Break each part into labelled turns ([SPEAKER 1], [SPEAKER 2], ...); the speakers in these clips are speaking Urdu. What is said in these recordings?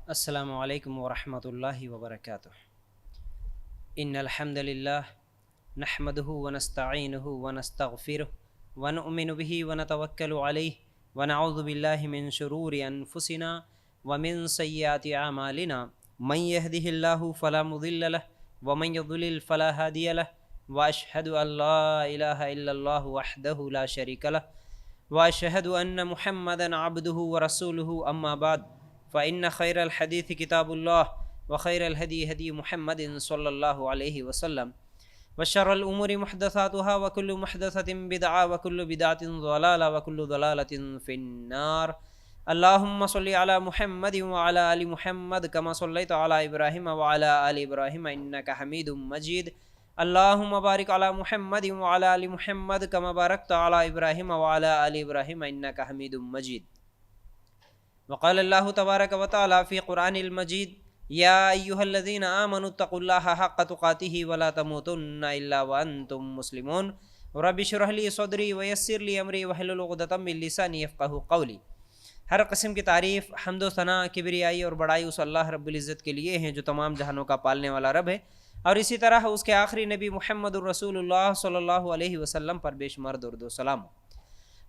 [SPEAKER 1] السلام علیکم ورحمۃ اللہ وبرکاتہ۔ ان الحمد للہ نحمده ونستعینه ونستغفره ونؤمن به ونتوکل علیہ ونعوذ باللہ من شرور انفسنا ومن سیئات اعمالنا من يهده اللہ فلا مضل له ومن يضلل فلا هادی له واشهد ان لا الہ الا اللہ وحدہ لا شریک له واشهد ان محمدا عبده ورسوله اما بعد فإن خير الحديث كتاب الله وخير الهدي هدي محمد صلى الله عليه وسلم وشر الأمور محدثاتها وكل محدثة بدعة وكل بدعة ضلالة وكل ضلالة في النار. اللهم صل على محمد وعلى آل محمد كما صليت على إبراهيم وعلى آل إبراهيم إنك حميد مجيد. اللهم بارك على محمد وعلى آل محمد كما باركت على إبراهيم وعلى آل إبراهيم إنك حميد مجيد. وقال الله تبارك وتعالى في قرآن المجيد يا أيها الذين آمنوا اتقوا الله حق تقاته ولا تموتن إلا وأنتم مسلمون. رب اشرح لي صدري ويسر لي أمري واحلل عقدة من لساني يفقهوا قولي. ہر قسم کی تعریف، حمد و ثنا، کبریائی اور بڑائی اس اللہ رب العزت کے لیے ہیں جو تمام جہانوں کا پالنے والا رب ہے، اور اسی طرح اس کے آخری نبی محمد الرسول اللہ صلی اللہ علیہ وسلم پر بے شمار درود و سلام.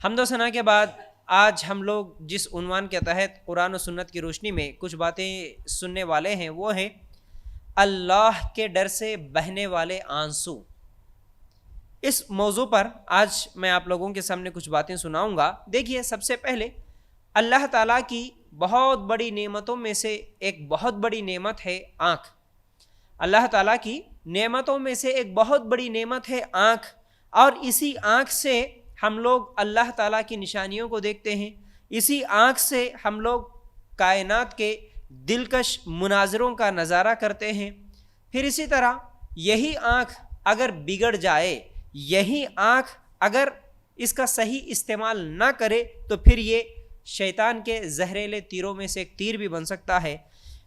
[SPEAKER 1] حمد و ثنا کے بعد آج ہم لوگ جس عنوان کے تحت قرآن و سنت کی روشنی میں کچھ باتیں سننے والے ہیں وہ ہیں اللہ کے ڈر سے بہنے والے آنسو. اس موضوع پر آج میں آپ لوگوں کے سامنے کچھ باتیں سناؤں گا. دیکھیے، سب سے پہلے اللہ تعالیٰ کی بہت بڑی نعمتوں میں سے ایک بہت بڑی نعمت ہے آنکھ. اللہ تعالیٰ کی نعمتوں میں سے ایک بہت بڑی نعمت ہے آنکھ، اور اسی آنکھ سے ہم لوگ اللہ تعالیٰ کی نشانیوں کو دیکھتے ہیں. اسی آنکھ سے ہم لوگ کائنات کے دلکش مناظروں کا نظارہ کرتے ہیں. پھر اسی طرح یہی آنکھ اگر بگڑ جائے، یہی آنکھ اگر اس کا صحیح استعمال نہ کرے تو پھر یہ شیطان کے زہریلے تیروں میں سے ایک تیر بھی بن سکتا ہے.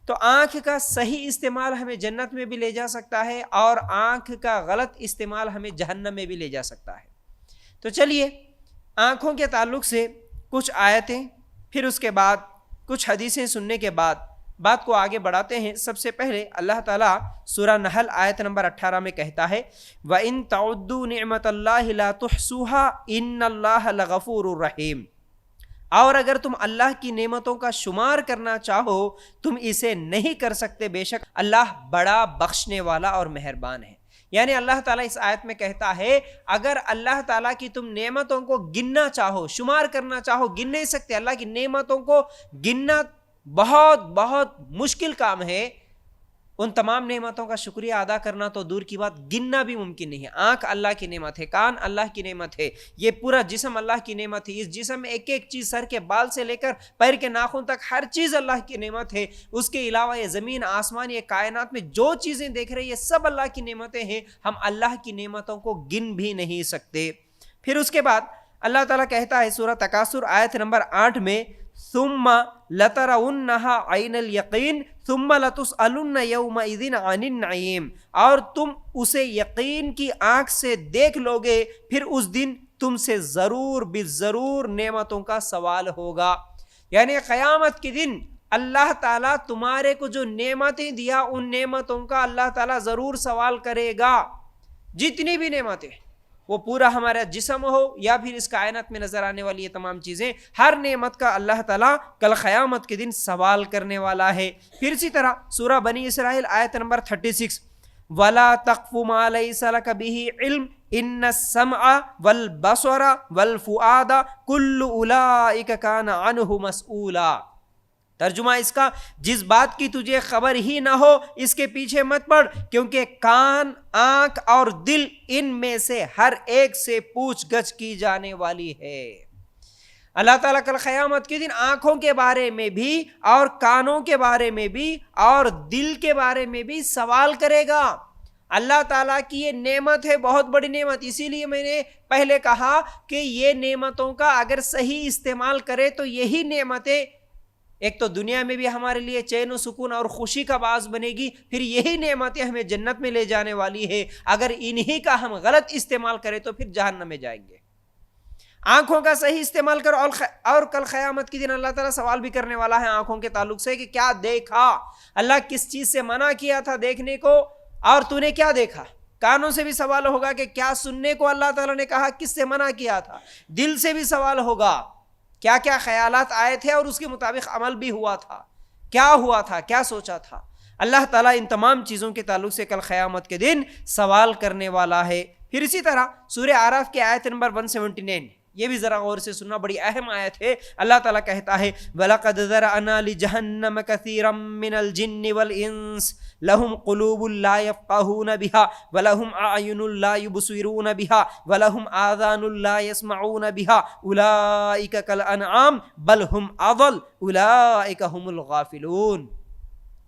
[SPEAKER 1] تو آنکھ کا صحیح استعمال ہمیں جنت میں بھی لے جا سکتا ہے، اور آنکھ کا غلط استعمال ہمیں جہنم میں بھی لے جا سکتا ہے. تو چلیے، آنکھوں کے تعلق سے کچھ آیتیں، پھر اس کے بعد کچھ حدیثیں سننے کے بعد بات کو آگے بڑھاتے ہیں. سب سے پہلے اللہ تعالیٰ سورہ نحل آیت نمبر 18 میں کہتا ہے وَإِن تَعُدُّوا نِعْمَةَ اللَّهِ لَا تُحْصُوهَا إِنَّ اللَّهَ لَغَفُورٌ رَحِيمٌ. اور اگر تم اللہ کی نعمتوں کا شمار کرنا چاہو تم اسے نہیں کر سکتے، بے شک اللہ بڑا بخشنے والا اور مہربان ہے. یعنی اللہ تعالیٰ اس آیت میں کہتا ہے اگر اللہ تعالیٰ کی تم نعمتوں کو گننا چاہو، شمار کرنا چاہو، گن نہیں سکتے. اللہ کی نعمتوں کو گننا بہت بہت مشکل کام ہے. ان تمام نعمتوں کا شکریہ ادا کرنا تو دور کی بات، گننا بھی ممکن نہیں ہے. آنکھ اللہ کی نعمت ہے، کان اللہ کی نعمت ہے، یہ پورا جسم اللہ کی نعمت ہے. اس جسم میں ایک ایک چیز، سر کے بال سے لے کر پیر کے ناخن تک ہر چیز اللہ کی نعمت ہے. اس کے علاوہ یہ زمین، آسمان، یہ کائنات میں جو چیزیں دیکھ رہے ہیں یہ سب اللہ کی نعمتیں ہیں. ہم اللہ کی نعمتوں کو گن بھی نہیں سکتے. پھر اس کے بعد اللہ تعالیٰ کہتا ہے سورہ تکاثر آیت نمبر 8 میں ثم لترونها عین الیقین ثم لتسألن یومئذ عن النعیم. اور تم اسے یقین کی آنکھ سے دیکھ لو گے، پھر اس دن تم سے ضرور بالضرور نعمتوں کا سوال ہوگا. یعنی قیامت کے دن اللہ تعالیٰ تمہارے کو جو نعمتیں دیا ان نعمتوں کا اللہ تعالیٰ ضرور سوال کرے گا. جتنی بھی نعمتیں، وہ پورا ہمارا جسم ہو یا پھر اس کائنات میں نظر آنے والی یہ تمام چیزیں، ہر نعمت کا اللہ تعالیٰ کل قیامت کے دن سوال کرنے والا ہے. پھر اسی طرح سورہ بنی اسرائیل آیت نمبر 36 وَلَا تَقْفُ مَا لَيْسَ لَكَ بِهِ عِلْمٌ إِنَّ السَّمْعَ وَالْبَصَرَ وَالْفُؤَادَ كُلُّ أُولَٰئِكَ كَانَ عَنْهُ مسئولا. ترجمہ اس کا، جس بات کی تجھے خبر ہی نہ ہو اس کے پیچھے مت پڑ، کیونکہ کان، آنکھ اور دل ان میں سے ہر ایک سے پوچھ گچھ کی جانے والی ہے. اللہ تعالیٰ کل قیامت کے دن آنکھوں کے بارے میں بھی اور کانوں کے بارے میں بھی اور دل کے بارے میں بھی سوال کرے گا. اللہ تعالیٰ کی یہ نعمت ہے، بہت بڑی نعمت. اسی لیے میں نے پہلے کہا کہ یہ نعمتوں کا اگر صحیح استعمال کرے تو یہی نعمتیں ایک تو دنیا میں بھی ہمارے لیے چین و سکون اور خوشی کا باعث بنے گی، پھر یہی نعمتیں ہمیں جنت میں لے جانے والی ہے. اگر انہی کا ہم غلط استعمال کریں تو پھر جہنم میں جائیں گے. آنکھوں کا صحیح استعمال کرو، اور کل قیامت کے دن اللہ تعالیٰ سوال بھی کرنے والا ہے آنکھوں کے تعلق سے کہ کیا دیکھا، اللہ کس چیز سے منع کیا تھا دیکھنے کو اور تو نے کیا دیکھا۔ کانوں سے بھی سوال ہوگا کہ کیا سننے کو اللہ تعالیٰ نے کہا، کس سے منع کیا تھا۔ دل سے بھی سوال ہوگا، کیا کیا خیالات آئے تھے اور اس کے مطابق عمل بھی ہوا تھا، کیا سوچا تھا۔ اللہ تعالیٰ ان تمام چیزوں کے تعلق سے کل قیامت کے دن سوال کرنے والا ہے۔ پھر اسی طرح سورہ اعراف کی آیت نمبر 179، یہ بھی ذرا غور سے سننا، بڑی اہم آیت ہے۔ اللہ تعالیٰ کہتا ہے وَلَقَدْ ذَرَأْنَا لِجَهَنَّمَ كَثِيرًا مِّنَ الْجِنِّ وَالْإِنسِ لَهُمْ قُلُوبٌ لَّا يَفْقَهُونَ بِهَا وَلَهُمْ أَعْيُنٌ لَّا يُبْصِرُونَ بِهَا وَلَهُمْ آذَانٌ لَّا يَسْمَعُونَ بِهَا أُولَٰئِكَ كَالْأَنْعَامِ بَلْ هُمْ أَضَلُّ أُولَٰئِكَ هُمُ الْغَافِلُونَ۔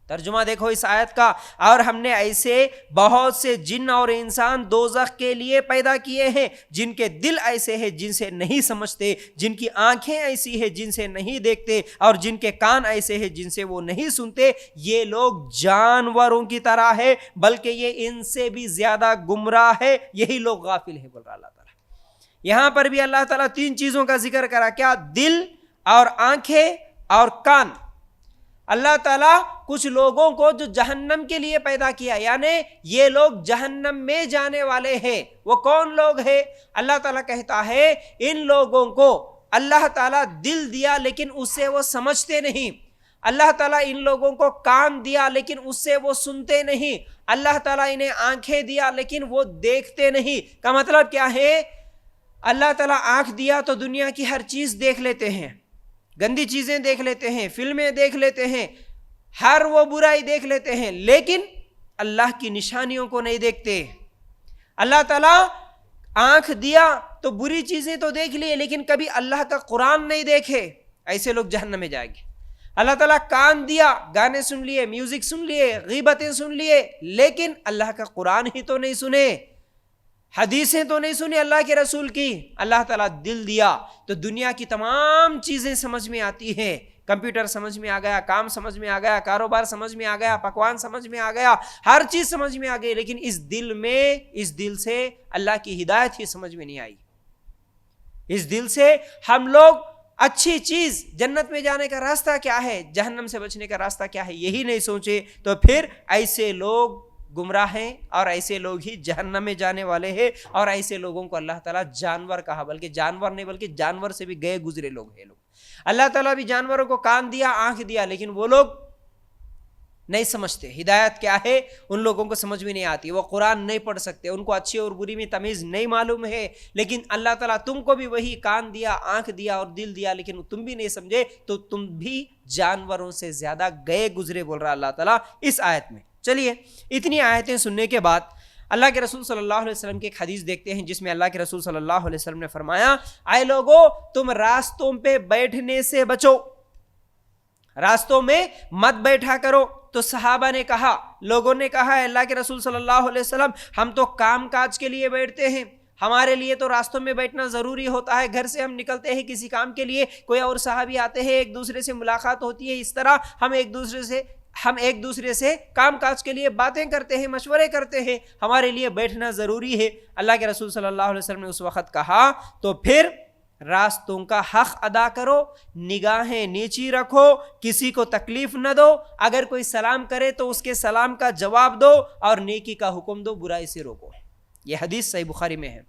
[SPEAKER 1] ترجمہ دیکھو اس آیت کا، اور ہم نے ایسے بہت سے جن اور انسان دوزخ کے لیے پیدا کیے ہیں جن کے دل ایسے ہیں جن سے نہیں سمجھتے، جن کی آنکھیں ایسی ہیں جن سے نہیں دیکھتے، اور جن کے کان ایسے ہیں جن سے وہ نہیں سنتے۔ یہ لوگ جانوروں کی طرح ہے، بلکہ یہ ان سے بھی زیادہ گمراہ ہے، یہی لوگ غافل ہیں، بول رہا اللہ تعالیٰ۔ یہاں پر بھی اللہ تعالیٰ 3 چیزوں کا ذکر کرا، کیا؟ دل اور آنکھیں اور کان۔ اللہ تعالیٰ کچھ لوگوں کو جو جہنم کے لیے پیدا کیا، یعنی یہ لوگ جہنم میں جانے والے ہیں، وہ کون لوگ ہیں؟ اللہ تعالیٰ کہتا ہے ان لوگوں کو اللہ تعالیٰ دل دیا لیکن اس سے وہ سمجھتے نہیں، اللہ تعالیٰ ان لوگوں کو کان دیا لیکن اس سے وہ سنتے نہیں، اللہ تعالیٰ انہیں آنکھیں دیا لیکن وہ دیکھتے نہیں۔ کا مطلب کیا ہے؟ اللہ تعالیٰ آنکھ دیا تو دنیا کی ہر چیز دیکھ لیتے ہیں، گندی چیزیں دیکھ لیتے ہیں، فلمیں دیکھ لیتے ہیں، ہر وہ برائی دیکھ لیتے ہیں، لیکن اللہ کی نشانیوں کو نہیں دیکھتے۔ اللہ تعالیٰ آنکھ دیا تو بری چیزیں تو دیکھ لیے لیکن کبھی اللہ کا قرآن نہیں دیکھے، ایسے لوگ جہنم میں جائیں گے۔ اللہ تعالیٰ کان دیا، گانے سن لیے، میوزک سن لیے، غیبتیں سن لیے، لیکن اللہ کا قرآن ہی تو نہیں سنے، حدیثیں تو نہیں سنی اللہ کے رسول کی۔ اللہ تعالیٰ دل دیا تو دنیا کی تمام چیزیں سمجھ میں آتی ہیں، کمپیوٹر سمجھ میں آ گیا، کام سمجھ میں آ گیا، کاروبار سمجھ میں آ گیا، پکوان سمجھ میں آ گیا، ہر چیز سمجھ میں آ گئی، لیکن اس دل سے اللہ کی ہدایت ہی سمجھ میں نہیں آئی۔ اس دل سے ہم لوگ اچھی چیز، جنت میں جانے کا راستہ کیا ہے، جہنم سے بچنے کا راستہ کیا ہے، یہی نہیں سوچے، تو پھر ایسے لوگ گمراہ ہیں اور ایسے لوگ ہی جہنم میں جانے والے ہیں، اور ایسے لوگوں کو اللہ تعالیٰ جانور کہا، بلکہ جانور نہیں بلکہ جانور سے بھی گئے گزرے لوگ ہیں۔ اللہ تعالیٰ بھی جانوروں کو کان دیا، آنکھ دیا، لیکن وہ لوگ نہیں سمجھتے، ہدایت کیا ہے ان لوگوں کو سمجھ میں نہیں آتی، وہ قرآن نہیں پڑھ سکتے، ان کو اچھی اور بری میں تمیز نہیں معلوم ہے۔ لیکن اللہ تعالیٰ تم کو بھی وہی کان دیا، آنکھ دیا اور دل دیا، لیکن تم بھی نہیں سمجھے، تو تم بھی جانوروں سے زیادہ گئے گزرے، بول رہا اللہ تعالیٰ اس آیت میں۔ چلیے اتنی آیتیں سننے کے بعد اللہ کے رسول صلی اللہ علیہ وسلم کی ایک حدیث دیکھتے ہیں، جس میں اللہ کے رسول صلی اللہ علیہ وسلم نے فرمایا، اے لوگو تم راستوں پہ بیٹھنے سے بچو، راستوں میں مت بیٹھا کرو۔ تو صحابہ نے کہا، لوگوں نے کہا، اللہ کے رسول صلی اللہ علیہ وسلم ہم تو کام کاج کے لیے بیٹھتے ہیں، ہمارے لیے تو راستوں میں بیٹھنا ضروری ہوتا ہے، گھر سے ہم نکلتے ہیں کسی کام کے لیے، کوئی اور صحابی آتے ہیں، ایک دوسرے سے ملاقات ہوتی ہے، اس طرح ہم ایک دوسرے سے کام کاج کے لیے باتیں کرتے ہیں، مشورے کرتے ہیں، ہمارے لیے بیٹھنا ضروری ہے۔ اللہ کے رسول صلی اللہ علیہ وسلم نے اس وقت کہا تو پھر راستوں کا حق ادا کرو، نگاہیں نیچی رکھو، کسی کو تکلیف نہ دو، اگر کوئی سلام کرے تو اس کے سلام کا جواب دو، اور نیکی کا حکم دو، برائی سے روکو۔ یہ حدیث صحیح بخاری میں ہے۔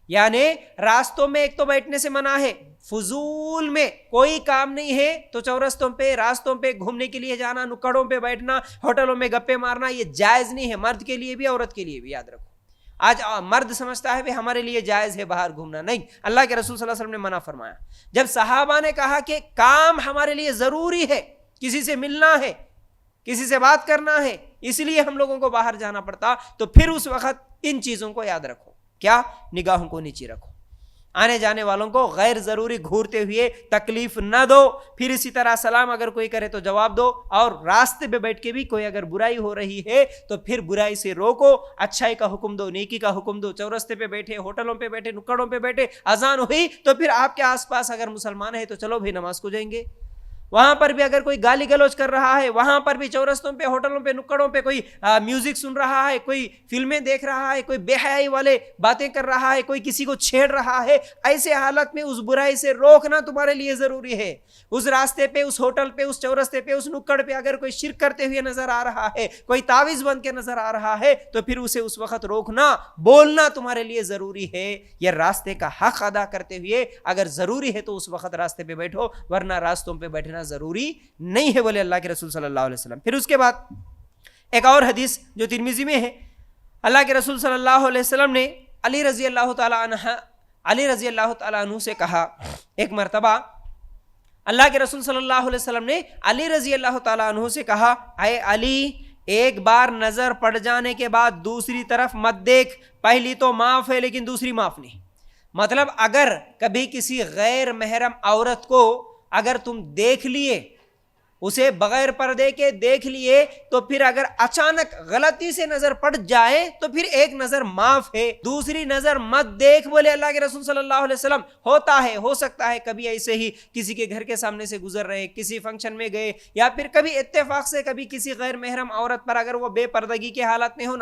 [SPEAKER 1] یعنی راستوں میں ایک تو بیٹھنے سے منع ہے، فضول میں کوئی کام نہیں ہے تو چورستوں پہ، راستوں پہ گھومنے کے لیے جانا، نکڑوں پہ بیٹھنا، ہوٹلوں میں گپے مارنا، یہ جائز نہیں ہے، مرد کے لیے بھی عورت کے لیے بھی، یاد رکھو۔ آج مرد سمجھتا ہے کہ ہمارے لیے جائز ہے باہر گھومنا، نہیں، اللہ کے رسول صلی اللہ علیہ وسلم نے منع فرمایا۔ جب صحابہ نے کہا کہ کام ہمارے لیے ضروری ہے، کسی سے ملنا ہے، کسی سے بات کرنا ہے، اس لیے ہم لوگوں کو باہر جانا پڑتا، تو پھر اس وقت ان چیزوں کو یاد رکھو، کیا؟ نگاہوں کو نیچی رکھو، آنے جانے والوں کو غیر ضروری گھورتے ہوئے تکلیف نہ دو، پھر اسی طرح سلام اگر کوئی کرے تو جواب دو، اور راستے پہ بیٹھ کے بھی کوئی اگر برائی ہو رہی ہے تو پھر برائی سے روکو، اچھائی کا حکم دو، نیکی کا حکم دو۔ چورستے پہ بیٹھے، ہوٹلوں پہ بیٹھے، نکڑوں پہ بیٹھے، اذان ہوئی تو پھر آپ کے آس پاس اگر مسلمان ہے تو چلو بھائی نماز کو جائیں گے، وہاں پر بھی اگر کوئی گالی گلوچ کر رہا ہے, وہاں پر بھی چورستوں پہ, ہوٹلوں پہ, نکڑوں پہ کوئی میوزک سن رہا ہے, کوئی فلمیں دیکھ رہا ہے, کوئی بے حیائی والے باتیں کر رہا ہے, کوئی کسی کو چھیڑ رہا ہے, ایسے حالت میں اس برائی سے روکنا تمہارے لیے ضروری ہے. اس راستے پہ, اس ہوٹل پہ, اس چورستے پہ, اس نکڑ پہ اگر کوئی شرک کرتے ہوئے نظر آ رہا ہے, کوئی تعویذ بن کے نظر آ رہا ہے, تو پھر اسے اس وقت روکنا, بولنا تمہارے لیے ضروری ہے. یہ راستے کا حق ادا کرتے ہوئے اگر ضروری ہے تو اس وقت راستے پہ بیٹھو, ورنہ راستوں پہ بیٹھنا ضروری نہیں ہے, بولے اللہ کے رسول صلی اللہ علیہ وسلم. پھر اس کے بعد ایک اور حدیث جو ترمذی میں ہے, اللہ کے رسول صلی اللہ علیہ وسلم نے علی رضی اللہ تعالی عنہ سے کہا, ایک مرتبہ اللہ کے رسول صلی اللہ علیہ وسلم نے علی رضی اللہ تعالی عنہ سے کہا, اے علی, ایک بار نظر پڑ جانے کے بعد دوسری طرف مت دیکھ. پہلی تو معاف ہے لیکن دوسری معاف نہیں. مطلب اگر کبھی کسی غیر محرم عورت کو اگر تم دیکھ لیے, اسے بغیر پردے کے دیکھ لیے, تو پھر اگر اچانک غلطی سے نظر پڑ جائے تو پھر ایک نظر معاف ہے, دوسری نظر مت دیکھ, بولے اللہ کے رسول صلی اللہ علیہ وسلم. ہوتا ہے, ہو سکتا ہے کبھی ایسے ہی کسی کے گھر کے سامنے سے گزر رہے, کسی فنکشن میں گئے, یا پھر کبھی اتفاق سے کبھی کسی غیر محرم عورت پر اگر وہ بے پردگی کے حالت میں ہو,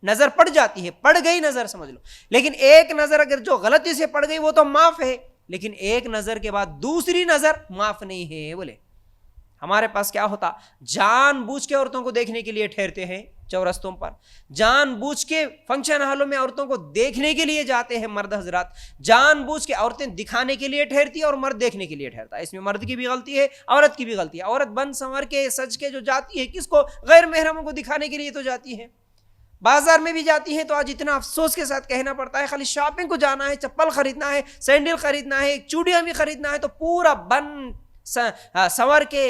[SPEAKER 1] نظر پڑ جاتی ہے, پڑ گئی نظر سمجھ لو. لیکن ایک نظر اگر جو غلطی سے پڑ گئی وہ تو معاف ہے, لیکن ایک نظر کے بعد دوسری نظر معاف نہیں ہے. بولے ہمارے پاس کیا ہوتا, جان بوجھ کے عورتوں کو دیکھنے کے لیے ٹھہرتے ہیں چورستوں پر, جان بوجھ کے فنکشن ہالوں میں عورتوں کو دیکھنے کے لیے جاتے ہیں مرد حضرات, جان بوجھ کے عورتیں دکھانے کے لیے ٹھہرتی ہے اور مرد دیکھنے کے لیے ٹھہرتا ہے. اس میں مرد کی بھی غلطی ہے, عورت کی بھی غلطی ہے. عورت بن سنور کے سج کے جو جاتی ہے, کس کو, غیر محرموں کو دکھانے کے لیے تو جاتی ہے. بازار میں بھی جاتی ہیں تو آج اتنا افسوس کے ساتھ کہنا پڑتا ہے, خالی شاپنگ کو جانا ہے, چپل خریدنا ہے, سینڈل خریدنا ہے, چوڑیاں بھی خریدنا ہے, تو پورا بن سنور کے,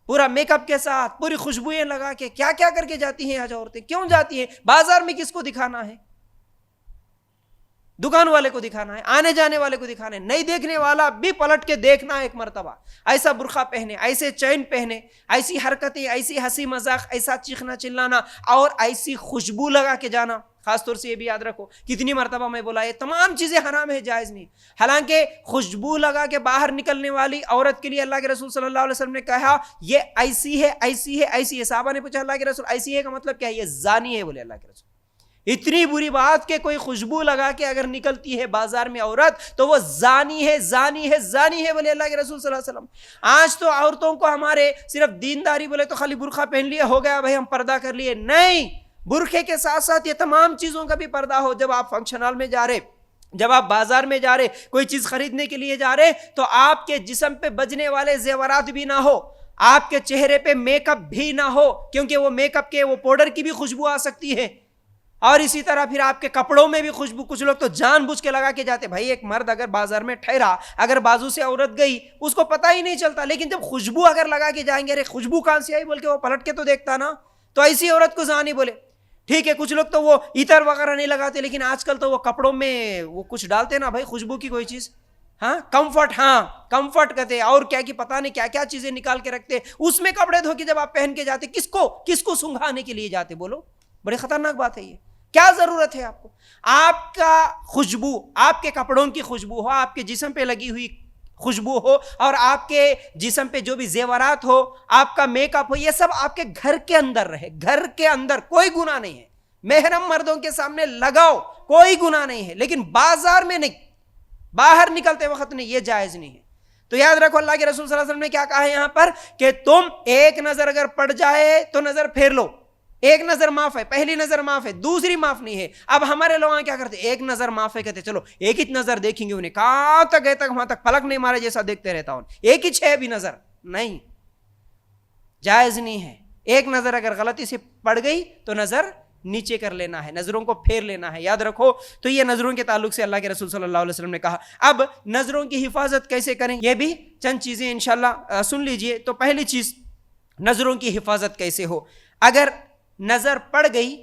[SPEAKER 1] پورا میک اپ کے ساتھ, پوری خوشبوئیں لگا کے کیا کیا کر کے جاتی ہیں آج عورتیں. کیوں جاتی ہیں؟ بازار میں کس کو دکھانا ہے؟ دکان والے کو دکھانا ہے, آنے جانے والے کو دکھانا ہے. نہیں دیکھنے والا بھی پلٹ کے دیکھنا ہے ایک مرتبہ. ایسا برقع پہنے, ایسے چین پہنے, ایسی حرکتیں, ایسی ہنسی مذاق, ایسا چیخنا چلانا اور ایسی خوشبو لگا کے جانا. خاص طور سے یہ بھی یاد رکھو, کتنی مرتبہ میں بولا یہ تمام چیزیں حرام ہے, جائز نہیں. حالانکہ خوشبو لگا کے باہر نکلنے والی عورت کے لیے اللہ کے رسول صلی اللہ علیہ وسلم نے کہا یہ ایسی ہے, ایسی ہے, ایسی ہے. صحابہ نے پوچھا اللہ کے رسول ایسی ہے کا مطلب کیا ہے؟ یہ زانی ہے, بولے اللہ کے رسول. اتنی بری بات کہ کوئی خوشبو لگا کے اگر نکلتی ہے بازار میں عورت تو وہ زانی ہے, زانی ہے, زانی ہے, بولے اللہ کے رسول صلی اللہ علیہ وسلم. آج تو عورتوں کو ہمارے صرف دینداری بولے تو خالی برقع پہن لیا ہو گیا بھائی ہم پردہ کر لیے. نہیں, برقعے کے ساتھ ساتھ یہ تمام چیزوں کا بھی پردہ ہو. جب آپ فنکشن ہال میں جا رہے, جب آپ بازار میں جا رہے, کوئی چیز خریدنے کے لیے جا رہے, تو آپ کے جسم پہ بجنے والے زیورات بھی نہ ہو, آپ کے چہرے پہ میک اپ بھی نہ ہو, کیونکہ وہ میک اپ کے وہ پاؤڈر کی بھی خوشبو آ سکتی ہے. اور اسی طرح پھر آپ کے کپڑوں میں بھی خوشبو, کچھ لوگ تو جان بوجھ کے لگا کے جاتے. بھائی ایک مرد اگر بازار میں ٹھہرا, اگر بازو سے عورت گئی اس کو پتہ ہی نہیں چلتا, لیکن جب خوشبو اگر لگا کے جائیں گے, ارے خوشبو کہاں سے آئی بول کے وہ پلٹ کے تو دیکھتا نا, تو ایسی عورت کو زانی بولے. ٹھیک ہے, کچھ لوگ تو وہ عطر وغیرہ نہیں لگاتے, لیکن آج کل تو وہ کپڑوں میں وہ کچھ ڈالتے نا بھائی خوشبو کی کوئی چیز, ہاں کمفرٹ, ہاں کمفرٹ کہتے ہیں, اور کیا کی پتہ نہیں کیا کیا چیزیں نکال کے رکھتے. اس میں کپڑے دھو کے جب آپ پہن کے جاتے, کس کو سنگھانے کے لیے جاتے؟ بولو, بڑی خطرناک بات ہے یہ. کیا ضرورت ہے آپ کو؟ آپ کا خوشبو, آپ کے کپڑوں کی خوشبو ہو, آپ کے جسم پہ لگی ہوئی خوشبو ہو, اور آپ کے جسم پہ جو بھی زیورات ہو, آپ کا میک اپ ہو, یہ سب آپ کے گھر کے اندر رہے. گھر کے اندر کوئی گناہ نہیں ہے, محرم مردوں کے سامنے لگاؤ, کوئی گناہ نہیں ہے, لیکن بازار میں نہیں, باہر نکلتے وقت نہیں, یہ جائز نہیں ہے. تو یاد رکھو اللہ کے رسول صلی اللہ علیہ وسلم نے کیا کہا ہے یہاں پر کہ تم ایک نظر اگر پڑ جائے تو نظر پھیر لو. ایک نظر معاف ہے, پہلی نظر معاف ہے, دوسری معاف نہیں ہے. اب ہمارے لوگ کیا کرتے, ایک نظر معاف ہے, کہتے چلو ایک ہی نظر دیکھیں گے, انہیں کہاں تک گئے تک وہاں تک پلک نہیں مارے جیسا دیکھتے رہتا ہوں, ایک ہی ہے ابھی نظر. نہیں, جائز نہیں ہے. ایک نظر اگر غلطی سے پڑ گئی تو نظر نیچے کر لینا ہے, نظروں کو پھیر لینا ہے, یاد رکھو. تو یہ نظروں کے تعلق سے اللہ کے رسول صلی اللہ علیہ وسلم نے کہا. اب نظروں کی حفاظت کیسے کریں, یہ بھی چند چیزیں انشاءاللہ سن لیجئے. تو پہلی چیز, نظروں کی حفاظت کیسے ہو. اگر نظر پڑ گئی